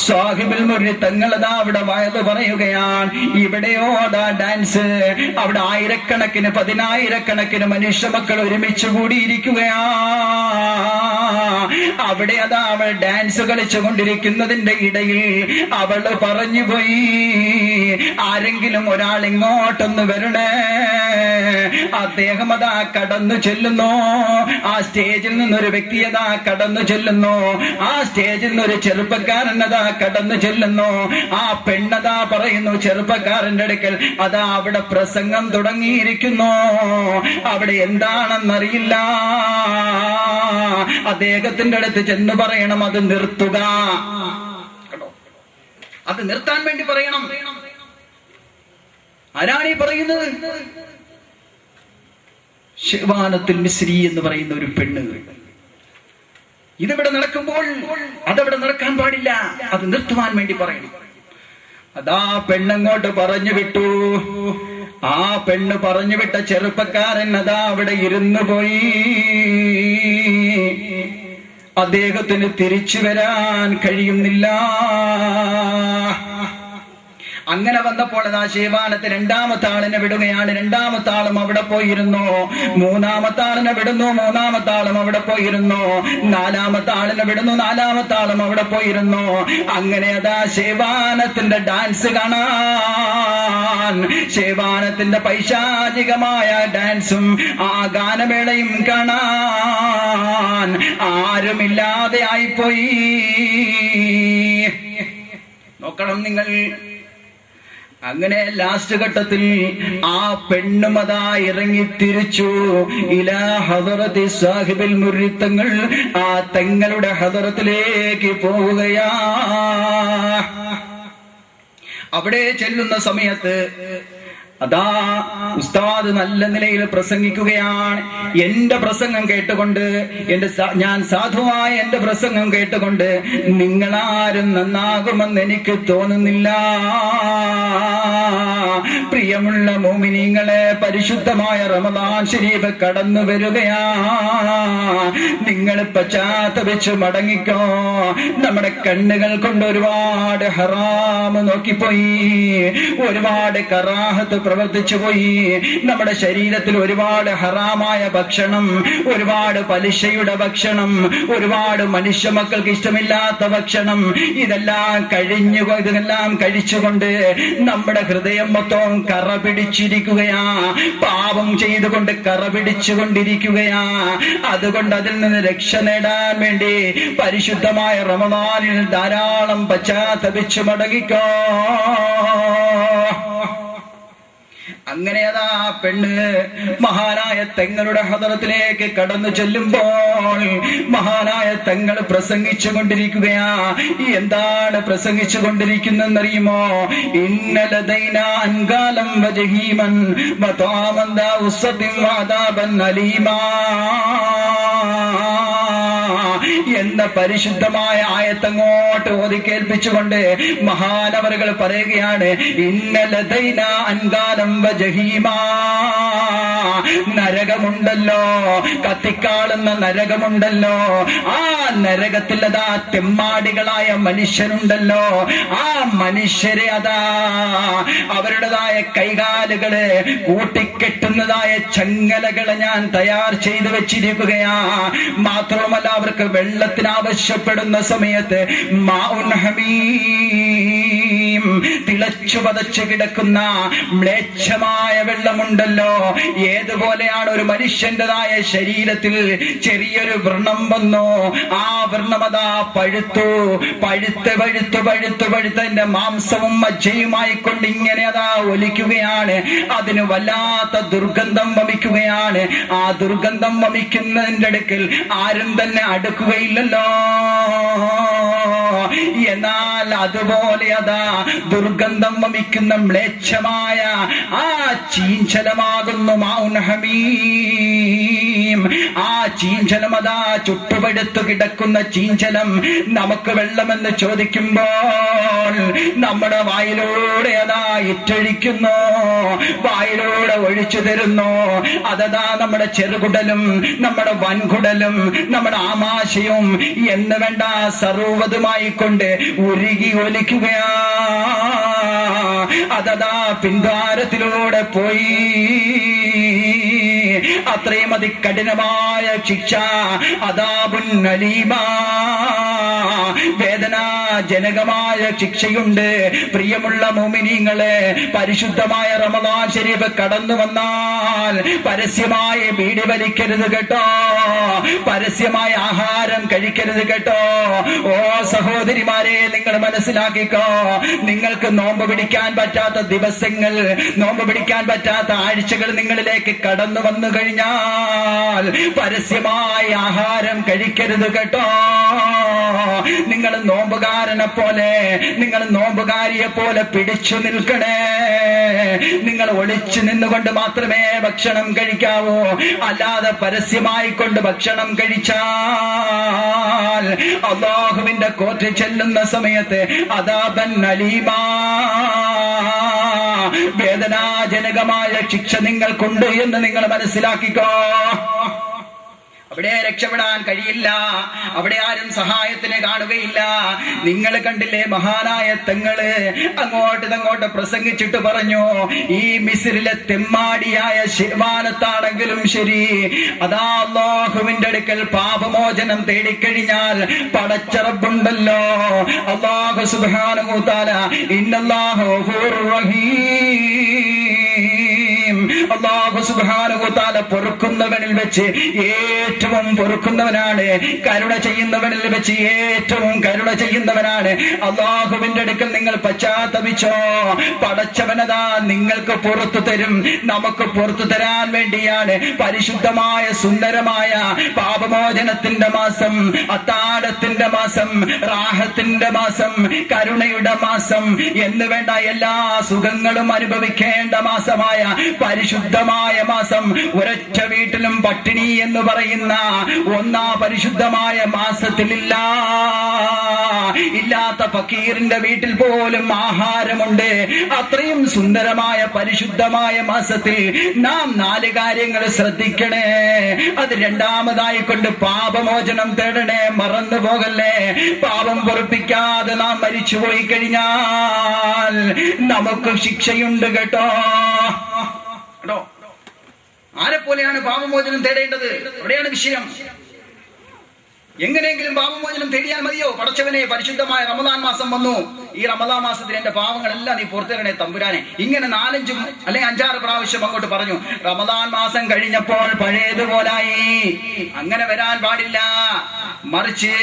സ്വാഹിബുൽ മുർരി തങ്ങളതാ അവിടെ വഅദ് പറയുകയാണ്. ഇവിടെയോ അതാ ഡാൻസ്. അവിടെ ആയിരക്കണക്കിന് 10,000-കണക്കിന് മനുഷ്യ മക്കൾ ഒരുമിച്ച് കൂടിയിരിക്കുകയാ. അവിടെ അതാ അവൾ ഡാൻസ് കളിച്ചുകൊണ്ടിരിക്കുന്നതിന്റെ ഇടയിൽ അവള് പറഞ്ഞുപോയി, ആരെങ്കിലും ഒരാൾ ഇങ്ങോട്ടൊന്ന് വരണേ. അദ്ദേഹം അതാ കടന്നു ചെല്ലുന്നു. ആ സ്റ്റേജിൽ നിന്നൊരു വ്യക്തിയതാ കടന്നു ചെല്ലുന്നു. ആ സ്റ്റേജിൽ നിന്നൊരു ചെറുപ്പക്കാരനതാ കടന്നു ചെല്ലുന്നു. ആ പെണ്ണതാ പറയുന്നു ചെറുപ്പക്കാരന്റെ അടുക്കൽ, അതാ അവിടെ പ്രസംഗം തുടങ്ങിയിരിക്കുന്നു. അവിടെ എന്താണെന്നറിയില്ല. അദ്ദേഹത്തിന്റെ അടുത്ത് ചെന്ന് പറയണം അത് നിർത്തുക. അത് നിർത്താൻ വേണ്ടി പറയണം. ആരാണീ പറയുന്നത്? ശഅബാനത്തുൽ മിസ്രി എന്ന് പറയുന്ന ഒരു പെണ്ണ്. ഇതിവിടെ നടക്കുമ്പോൾ അതവിടെ നടക്കാൻ പാടില്ല. അത് നിർത്തുവാൻ വേണ്ടി പറയണം. അതാ പെണ്ണങ്ങോട്ട് പറഞ്ഞു വിട്ടു. ആ പെണ്ണ് പറഞ്ഞു വിട്ട ചെറുപ്പക്കാരൻ അതാ അവിടെ ഇരുന്നു പോയി. അദ്ദേഹത്തിന് തിരിച്ചു വരാൻ കഴിയുന്നില്ല. അങ്ങനെ വന്നപ്പോൾ അതാ ശൈവാനത്തെ രണ്ടാമത്തെ ആളിനെ വിടുകയാണ്. രണ്ടാമത്തെ ആളും അവിടെ പോയിരുന്നു. മൂന്നാമത്തെ ആളിനെ വിടുന്നു. മൂന്നാമത്തെ ആളും അവിടെ പോയിരുന്നു. നാലാമത്തെ ആളിനെ വിടുന്നു. നാലാമത്തെ ആളും അവിടെ പോയിരുന്നു. അങ്ങനെ അതാ ശൈവാനത്തിന്റെ ഡാൻസ് കാണാൻ, ശൈവാനത്തിന്റെ പൈശാചികമായ ഡാൻസും ആ ഗാനമേളയും കാണാൻ ആരുമില്ലാതെ ആയിപ്പോയി. നോക്കണം നിങ്ങൾ. അങ്ങനെ ലാസ്റ്റ് ഘട്ടത്തിൽ ആ പെണ്ണുമതാ ഇറങ്ങി തിരിച്ചു ഇലാ ഹദറത്തി സാഹിബിൽ മുരിത്തങ്ങൾ, ആ തങ്ങളുടെ ഹദറത്തിലേക്ക് പോവുകയാ. അവിടെ ചെല്ലുന്ന സമയത്ത് അതാ ഉസ്താദ് നല്ല നിലയിൽ പ്രസംഗിക്കുകയാണ്. എന്റെ പ്രസംഗം കേട്ടുകൊണ്ട്, ഞാൻ സാധുവായ എന്റെ പ്രസംഗം കേട്ടുകൊണ്ട് നിങ്ങളാരും നന്നാകുമെന്ന് എനിക്ക് തോന്നുന്നില്ല. പ്രിയമുള്ള മോമിനീങ്ങളെ, പരിശുദ്ധമായ റമദാൻ ശരീഫ് കടന്നു വരികയാ. നിങ്ങൾ പശ്ചാത്തപിച്ച് മടങ്ങിക്കോ. നമ്മുടെ കണ്ണുകൾ കൊണ്ട് ഒരുപാട് ഹറാമ് നോക്കിപ്പോയി, ഒരുപാട് കറാഹത്ത് പ്രവർത്തിച്ചു പോയി. നമ്മുടെ ശരീരത്തിൽ ഒരുപാട് ഹറാമായ ഭക്ഷണം, ഒരുപാട് പലിശയുടെ ഭക്ഷണം, ഒരുപാട് മനുഷ്യ മക്കൾക്ക് ഇഷ്ടമില്ലാത്ത ഭക്ഷണം, ഇതെല്ലാം കഴിച്ചുകൊണ്ട് നമ്മുടെ ഹൃദയം മൊത്തം കറ പിടിച്ചിരിക്കുകയാ. പാപം ചെയ്തുകൊണ്ട് കറ പിടിച്ചുകൊണ്ടിരിക്കുകയാ. അതുകൊണ്ട് അതിൽ നിന്ന് രക്ഷ നേടാൻ വേണ്ടി പരിശുദ്ധമായ റമദാനിൽ ധാരാളം പശ്ചാത്തപിച്ച് മടങ്ങിക്കോ. അങ്ങനെ അതാ പെണ്ണ് മഹാനായ തങ്ങളുടെ ഹദറത്തിലേക്ക് കടന്നു ചെല്ലുമ്പോൾ മഹാനായ തങ്ങൾ പ്രസംഗിച്ചു കൊണ്ടിരിക്കുകയാ. എന്താണ് പ്രസംഗിച്ചു കൊണ്ടിരിക്കുന്നതെന്നറിയുമോ? ഇന്നലദൈന അൻകാലം വജഹീമൻ വതഅമൻ ദാ ഉസ്സതിൻ വഅദാബൻ അലീമാ എന്ന പരിശുദ്ധമായ ആയത്തങ്ങോട്ട് ഓതി കേൾപ്പിച്ചുകൊണ്ട് മഹാനവറുകൾ പറയുകയാണ്, ഇന്നലദൈന അൻകാലം വജഹീമാ, നരകമുണ്ടല്ലോ, കത്തിക്കാളുന്ന നരകമുണ്ടല്ലോ. ആ നരകത്തിൽ അതാ തെമ്മാടികളായ മനുഷ്യരുണ്ടല്ലോ. ആ മനുഷ്യരെ അതാ അവരുടേതായ കൈകാലുകള് കൂട്ടിക്കെട്ടുന്നതായ ചങ്ങലകളെ ഞാൻ തയ്യാർ ചെയ്തു വെച്ചിരിക്കുകയാ. മാത്രവുമല്ല, അവർക്ക് വെള്ളത്തിന് ആവശ്യപ്പെടുന്ന സമയത്ത് മാഉൻ ഹമീം, തിളച്ചു പതച്ചു കിടക്കുന്ന മ്ലേച്ഛമായ വെള്ളമുണ്ടല്ലോ. ഏതുപോലെയാണ് ഒരു മനുഷ്യന്റേതായ ശരീരത്തിൽ ചെറിയൊരു വ്രണം വന്നു, ആ വ്രണമതാ പഴുത്തു പഴുത്ത് പഴുത്ത് പഴുത്ത് പഴുത്തതിന്റെ മാംസവും മജ്ജയുമായി കൊണ്ട് ഇങ്ങനെ അതാ ഒലിക്കുകയാണ്. അതിന് വല്ലാത്ത ദുർഗന്ധം വമിക്കുകയാണ്. ആ ദുർഗന്ധം വമിക്കുന്നതിന്റെ അടുക്കൽ ആരും തന്നെ അടുക്കുകയില്ലല്ലോ. എന്നാൽ അതുപോലെ അതാ ദുർഗന്ധം വമിക്കുന്ന മ്ലേച്ഛമായ ആ ചീഞ്ചലമാകുന്നു മാഉൻ ഹമീം. ആ ചീഞ്ചലം അതാ ചുട്ടുപഴുത്തു കിടക്കുന്ന ചീഞ്ചലം നമുക്ക് വെള്ളമെന്ന് ചോദിക്കുമ്പോൾ നമ്മുടെ വായിലൂടെ അതാ ഇറ്റൊഴിക്കുന്നു, വായിലൂടെ ഒഴിച്ചു തരുന്നു. അതതാ നമ്മുടെ ചെറുകുടലും നമ്മുടെ വൻകുടലും നമ്മുടെ ആമാശയവും എന്ന് വേണ്ട സർവ്വതുമായി കൊണ്ട് ഉരുകി ഒലിക്കുകയാ. അതതാ പിൻദ്വാരത്തിലൂടെ പോയി. അത്രയും അതികഠിനമായ ശിക്ഷ, അദാബുൻ അലീമാ, വേദനാജനകമായ ശിക്ഷയുണ്ട്. പ്രിയമുള്ള മുഅ്മിനീങ്ങളെ, പരിശുദ്ധമായ റമദാൻ ശരീഫ് കടന്നു വന്നാൽ പരസ്യമായി ബീഡി വലിക്കരുത് കേട്ടോ, പരസ്യമായ ആഹാരം കഴിക്കരുത് കേട്ടോ. ഓ സഹോദരിമാരെ, നിങ്ങൾ മനസ്സിലാക്കിക്കോ. നിങ്ങൾക്ക് നോമ്പ് പിടിക്കാൻ പറ്റാത്ത ദിവസങ്ങൾ, നോമ്പ് പിടിക്കാൻ പറ്റാത്ത ആഴ്ചകൾ നിങ്ങളിലേക്ക് കടന്നു വന്നു കഴിഞ്ഞാൽ പരസ്യമായ ആഹാരം കഴിക്കരുത് കേട്ടോ. നിങ്ങൾ നോമ്പുകാരനെ പോലെ, നിങ്ങൾ നോമ്പുകാരിയെ പോലെ പിടിച്ചു നിൽക്കണേ. നിങ്ങൾ ഒളിച്ചു നിന്നുകൊണ്ട് മാത്രമേ ഭക്ഷണം കഴിക്കാവൂ. അല്ലാതെ പരസ്യമായി കൊണ്ട് ഭക്ഷണം കഴിച്ചാൽ അല്ലാഹുവിന്റെ കോർട്ടിൽ ചെല്ലുന്ന സമയത്ത് അദാബൻ അലീമാ, വേദനാജനകമായ ശിക്ഷ നിങ്ങൾക്കുണ്ട് എന്ന് നിങ്ങൾ മനസ്സിലാക്കിക്കോ. അവിടെ രക്ഷപ്പെടാൻ കഴിയില്ല, അവിടെ ആരും സഹായത്തിന് കാണുകയില്ല. നിങ്ങൾ കണ്ടില്ലേ മഹാനായ തങ്ങള് അങ്ങോട്ട് പ്രസംഗിച്ചിട്ട് പറഞ്ഞു, ഈ മിസ്രിലെ തെമ്മാടിയായ ശിവാനത്താണെങ്കിലും ശരി, അതാ അല്ലാഹുവിന്റെ അടുക്കൽ പാപമോചനം തേടിക്കഴിഞ്ഞാൽ പടച്ച റബ്ബുണ്ടല്ലോ, അല്ലാഹു സുബ്ഹാനഹു വ തആല ഇന്നല്ലാഹു ഗഫൂറുർ റഹീം. അല്ലാഹു സുബ്ഹാനഹു വ തആല പൊറുക്കുന്നവനിൽ വെച്ച് ഏറ്റവും പൊറുക്കുന്നവനാണ്, കരുണ ചെയ്യുന്നവനിൽ വെച്ച് ഏറ്റവും കരുണ ചെയ്യുന്നവനാണ്. അല്ലാഹുവിന്റെ അടുക്കൽ നിങ്ങൾ പശ്ചാത്തപിച്ചോ, പടച്ചവനതാ നിങ്ങൾക്ക് പുറത്തു തരും. നമുക്ക് പുറത്തു തരാൻ വേണ്ടിയാണ് പരിശുദ്ധമായ സുന്ദരമായ പാപമോചനത്തിന്റെ മാസം, അത്താഴത്തിന്റെ മാസം, റാഹത്തിന്റെ മാസം, കരുണയുടെ മാസം എന്ന് വേണ്ട എല്ലാ സുഖങ്ങളും അനുഭവിക്കേണ്ട മാസമായ പരിശുദ്ധമായ മാസം. ഒരൊറ്റ വീട്ടിലും പട്ടിണി എന്ന് പറയുന്ന ഒന്നാ പരിശുദ്ധമായ മാസത്തിലില്ല. ഇല്ലാത്ത ഫക്കീറിന്റെ വീട്ടിൽ പോലും ആഹാരമുണ്ട്. അത്രയും സുന്ദരമായ പരിശുദ്ധമായ മാസത്തിൽ നാം 4 കാര്യങ്ങൾ ശ്രദ്ധിക്കണേ. അത് രണ്ടാമതായി കൊണ്ട് പാപമോചനം തേടണേ, മറന്നു പോകല്ലേ. പാപം പൊറുപ്പിക്കാതെ നാം മരിച്ചുപോയി കഴിഞ്ഞാൽ നമുക്ക് ശിക്ഷയുണ്ട് കേട്ടോ. ആരെപ്പോലെയാണ് പാപമോചനം തേടേണ്ടത്? എവിടെയാണ് വിഷയം? എങ്ങനെയെങ്കിലും പാപമോചനം തേടിയാൽ മതിയോ? പടച്ചവനെ, പരിശുദ്ധമായ റമദാൻ മാസം വന്നു, ഈ റമദാൻ മാസത്തിൽ എന്റെ പാവങ്ങളെല്ലാം നീ പുറത്തിരണേ തമ്പുരാനെ. ഇങ്ങനെ 4-5 അല്ലെങ്കിൽ 5-6 പ്രാവശ്യം അങ്ങോട്ട് പറഞ്ഞു. റമദാൻ മാസം കഴിഞ്ഞപ്പോൾ പഴയതുപോലായി. അങ്ങനെ വരാൻ പാടില്ല. മറിച്ച്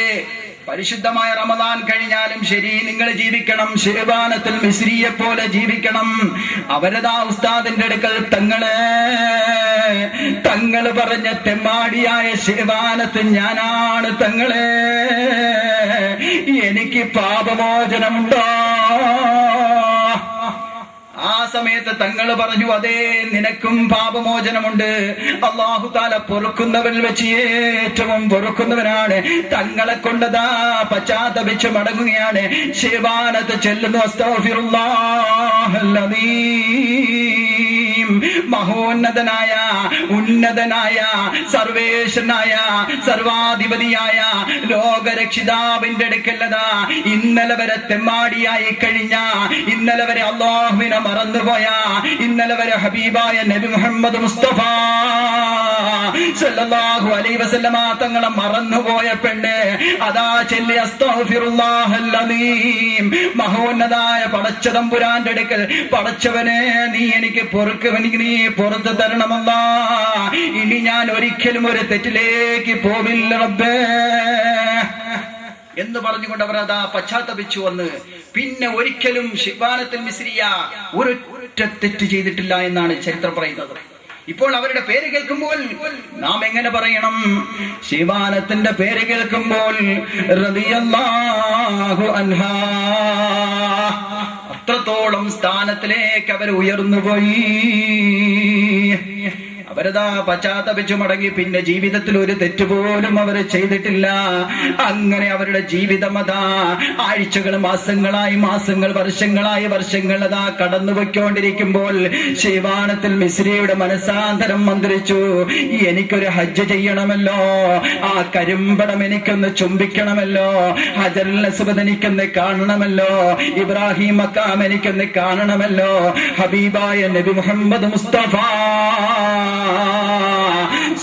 പരിശുദ്ധമായ റമദാൻ കഴിഞ്ഞാലും ശരി നിങ്ങൾ ജീവിക്കണം, ശിർവാനത്തിൽ മിസ്രിയെ പോലെ ജീവിക്കണം. അവരതാ ഉസ്താദിന്റെ അടുക്കൽ തങ്ങള് പറഞ്ഞ തെമ്മാടിയായ ശിർവാനത്ത് ഞാനാണ് തങ്ങളെ, എനിക്ക് പാപമോചനമുണ്ടോ? ആ സമയത്ത് തങ്ങൾ പറഞ്ഞു, അതേ, നിനക്കും പാപമോചനമുണ്ട്. അല്ലാഹു തആല പൊറുക്കുന്നവരിൽ വെച്ച് ഏറ്റവും പൊറുക്കുന്നവനാണ്. തങ്ങളെ കൊണ്ടതാ പശ്ചാത്തപിച്ച് മടങ്ങുകയാണ്. ശിർവാനത്ത് ചെല്ലുന്നു. അസ്തഗ്ഫിറുല്ലാഹൽ അദീം. മഹോന്നതനായ, ഉന്നതനായ, സർവേശ്വരനായ, സർവാധിപതിയായ ലോകരക്ഷിതാവിന്റെ അടുക്കല്ലതാ ഇന്നലെ വരെ തെമ്മാടിയായി കഴിഞ്ഞ, ഇന്നലെ വരെ അല്ലാഹുവിനെ മറന്നുപോയ, ഇന്നലെ വരെ ഹബീബായ നബി മുഹമ്മദ് മുസ്തഫ സല്ലല്ലാഹു അലൈഹി വസല്ലമ തങ്ങളെ മറന്നുപോയ പെണ്ണ് അതാ ചൊല്ലി അസ്തഗ്ഫിറുല്ലാഹൽ അദീം. മഹോന്നതായ പടച്ച തമ്പുരാന്റെ അടുക്കൽ, പടച്ചവനെ നീ എനിക്ക് നീ പുറത്തു തരണമല്ല, ഇനി ഞാൻ ഒരിക്കലും ഒരു തെറ്റിലേക്ക് പോവില്ല റബ്ബേ എന്ന് പറഞ്ഞുകൊണ്ട് അവർ അതാ പശ്ചാത്തപിച്ചു വന്ന് പിന്നെ ഒരിക്കലും ശിർവാനത്തുൽ മിസ്രിയ ഒരൊറ്റ തെറ്റ് ചെയ്തിട്ടില്ല എന്നാണ് ചരിത്രം പറയുന്നത്. ഇപ്പോൾ അവരുടെ പേര് കേൾക്കുമ്പോൾ നാം എങ്ങനെ പറയണം? ശിർവാനത്തിന്റെ പേര് കേൾക്കുമ്പോൾ റളിയല്ലാഹു അൻഹാ, അത്രത്തോളം സ്ഥാനത്തിലേക്ക് അവർ ഉയർന്നുപോയി. അവരതാ പശ്ചാത്തപിച്ചു മടങ്ങി. പിന്നെ ജീവിതത്തിൽ ഒരു തെറ്റുപോലും അവർ ചെയ്തിട്ടില്ല. അങ്ങനെ അവരുടെ ജീവിതം അതാ ആഴ്ചകൾ, മാസങ്ങളായി മാസങ്ങൾ, വർഷങ്ങൾ അതാ കടന്നുപോയിക്കൊണ്ടിരിക്കുമ്പോൾ ശിർവാനത്തുൽ മിസ്രിയുടെ മനസാന്തരം മന്ത്രിച്ചു, എനിക്കൊരു ഹജ്ജ് ചെയ്യണമല്ലോ, ആ കരിമ്പടം എനിക്കൊന്ന് ചുംബിക്കണമല്ലോ, ഹജറുൽ അസ്വദ് എനിക്കൊന്ന് കാണണമല്ലോ, ഇബ്രാഹിം മഖാം എനിക്കൊന്ന് കാണണമല്ലോ, ഹബീബായ നബി മുഹമ്മദ് മുസ്തഫ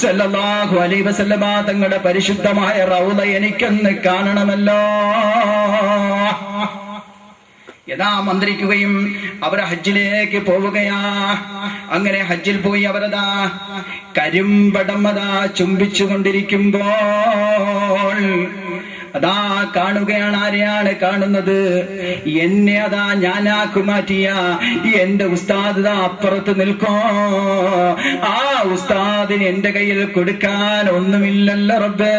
സല്ലല്ലാഹു അലൈഹി വസല്ലമ തങ്ങളുടെ പരിശുദ്ധമായ റൗള എനിക്കൊന്ന് കാണണമല്ലോ. യഥാ മന്ത്രിക്കുകയും അവർ ഹജ്ജിലേക്ക് പോവുകയാ. അങ്ങനെ ഹജ്ജിൽ പോയി അവരതാ കരിമ്പടം അതാ ചുംബിച്ചുകൊണ്ടിരിക്കുമ്പോൾ അതാ കാണുകയാണ്. ആരെയാണ് കാണുന്നത്? എന്നെ അതാ ഞാനാക്കു മാറ്റിയ എന്റെ ഉസ്താദ് അപ്പുറത്ത് നിൽക്കോ. ആ ഉസ്താദിന് എന്റെ കയ്യിൽ കൊടുക്കാൻ ഒന്നുമില്ലല്ലോ റബ്ബേ.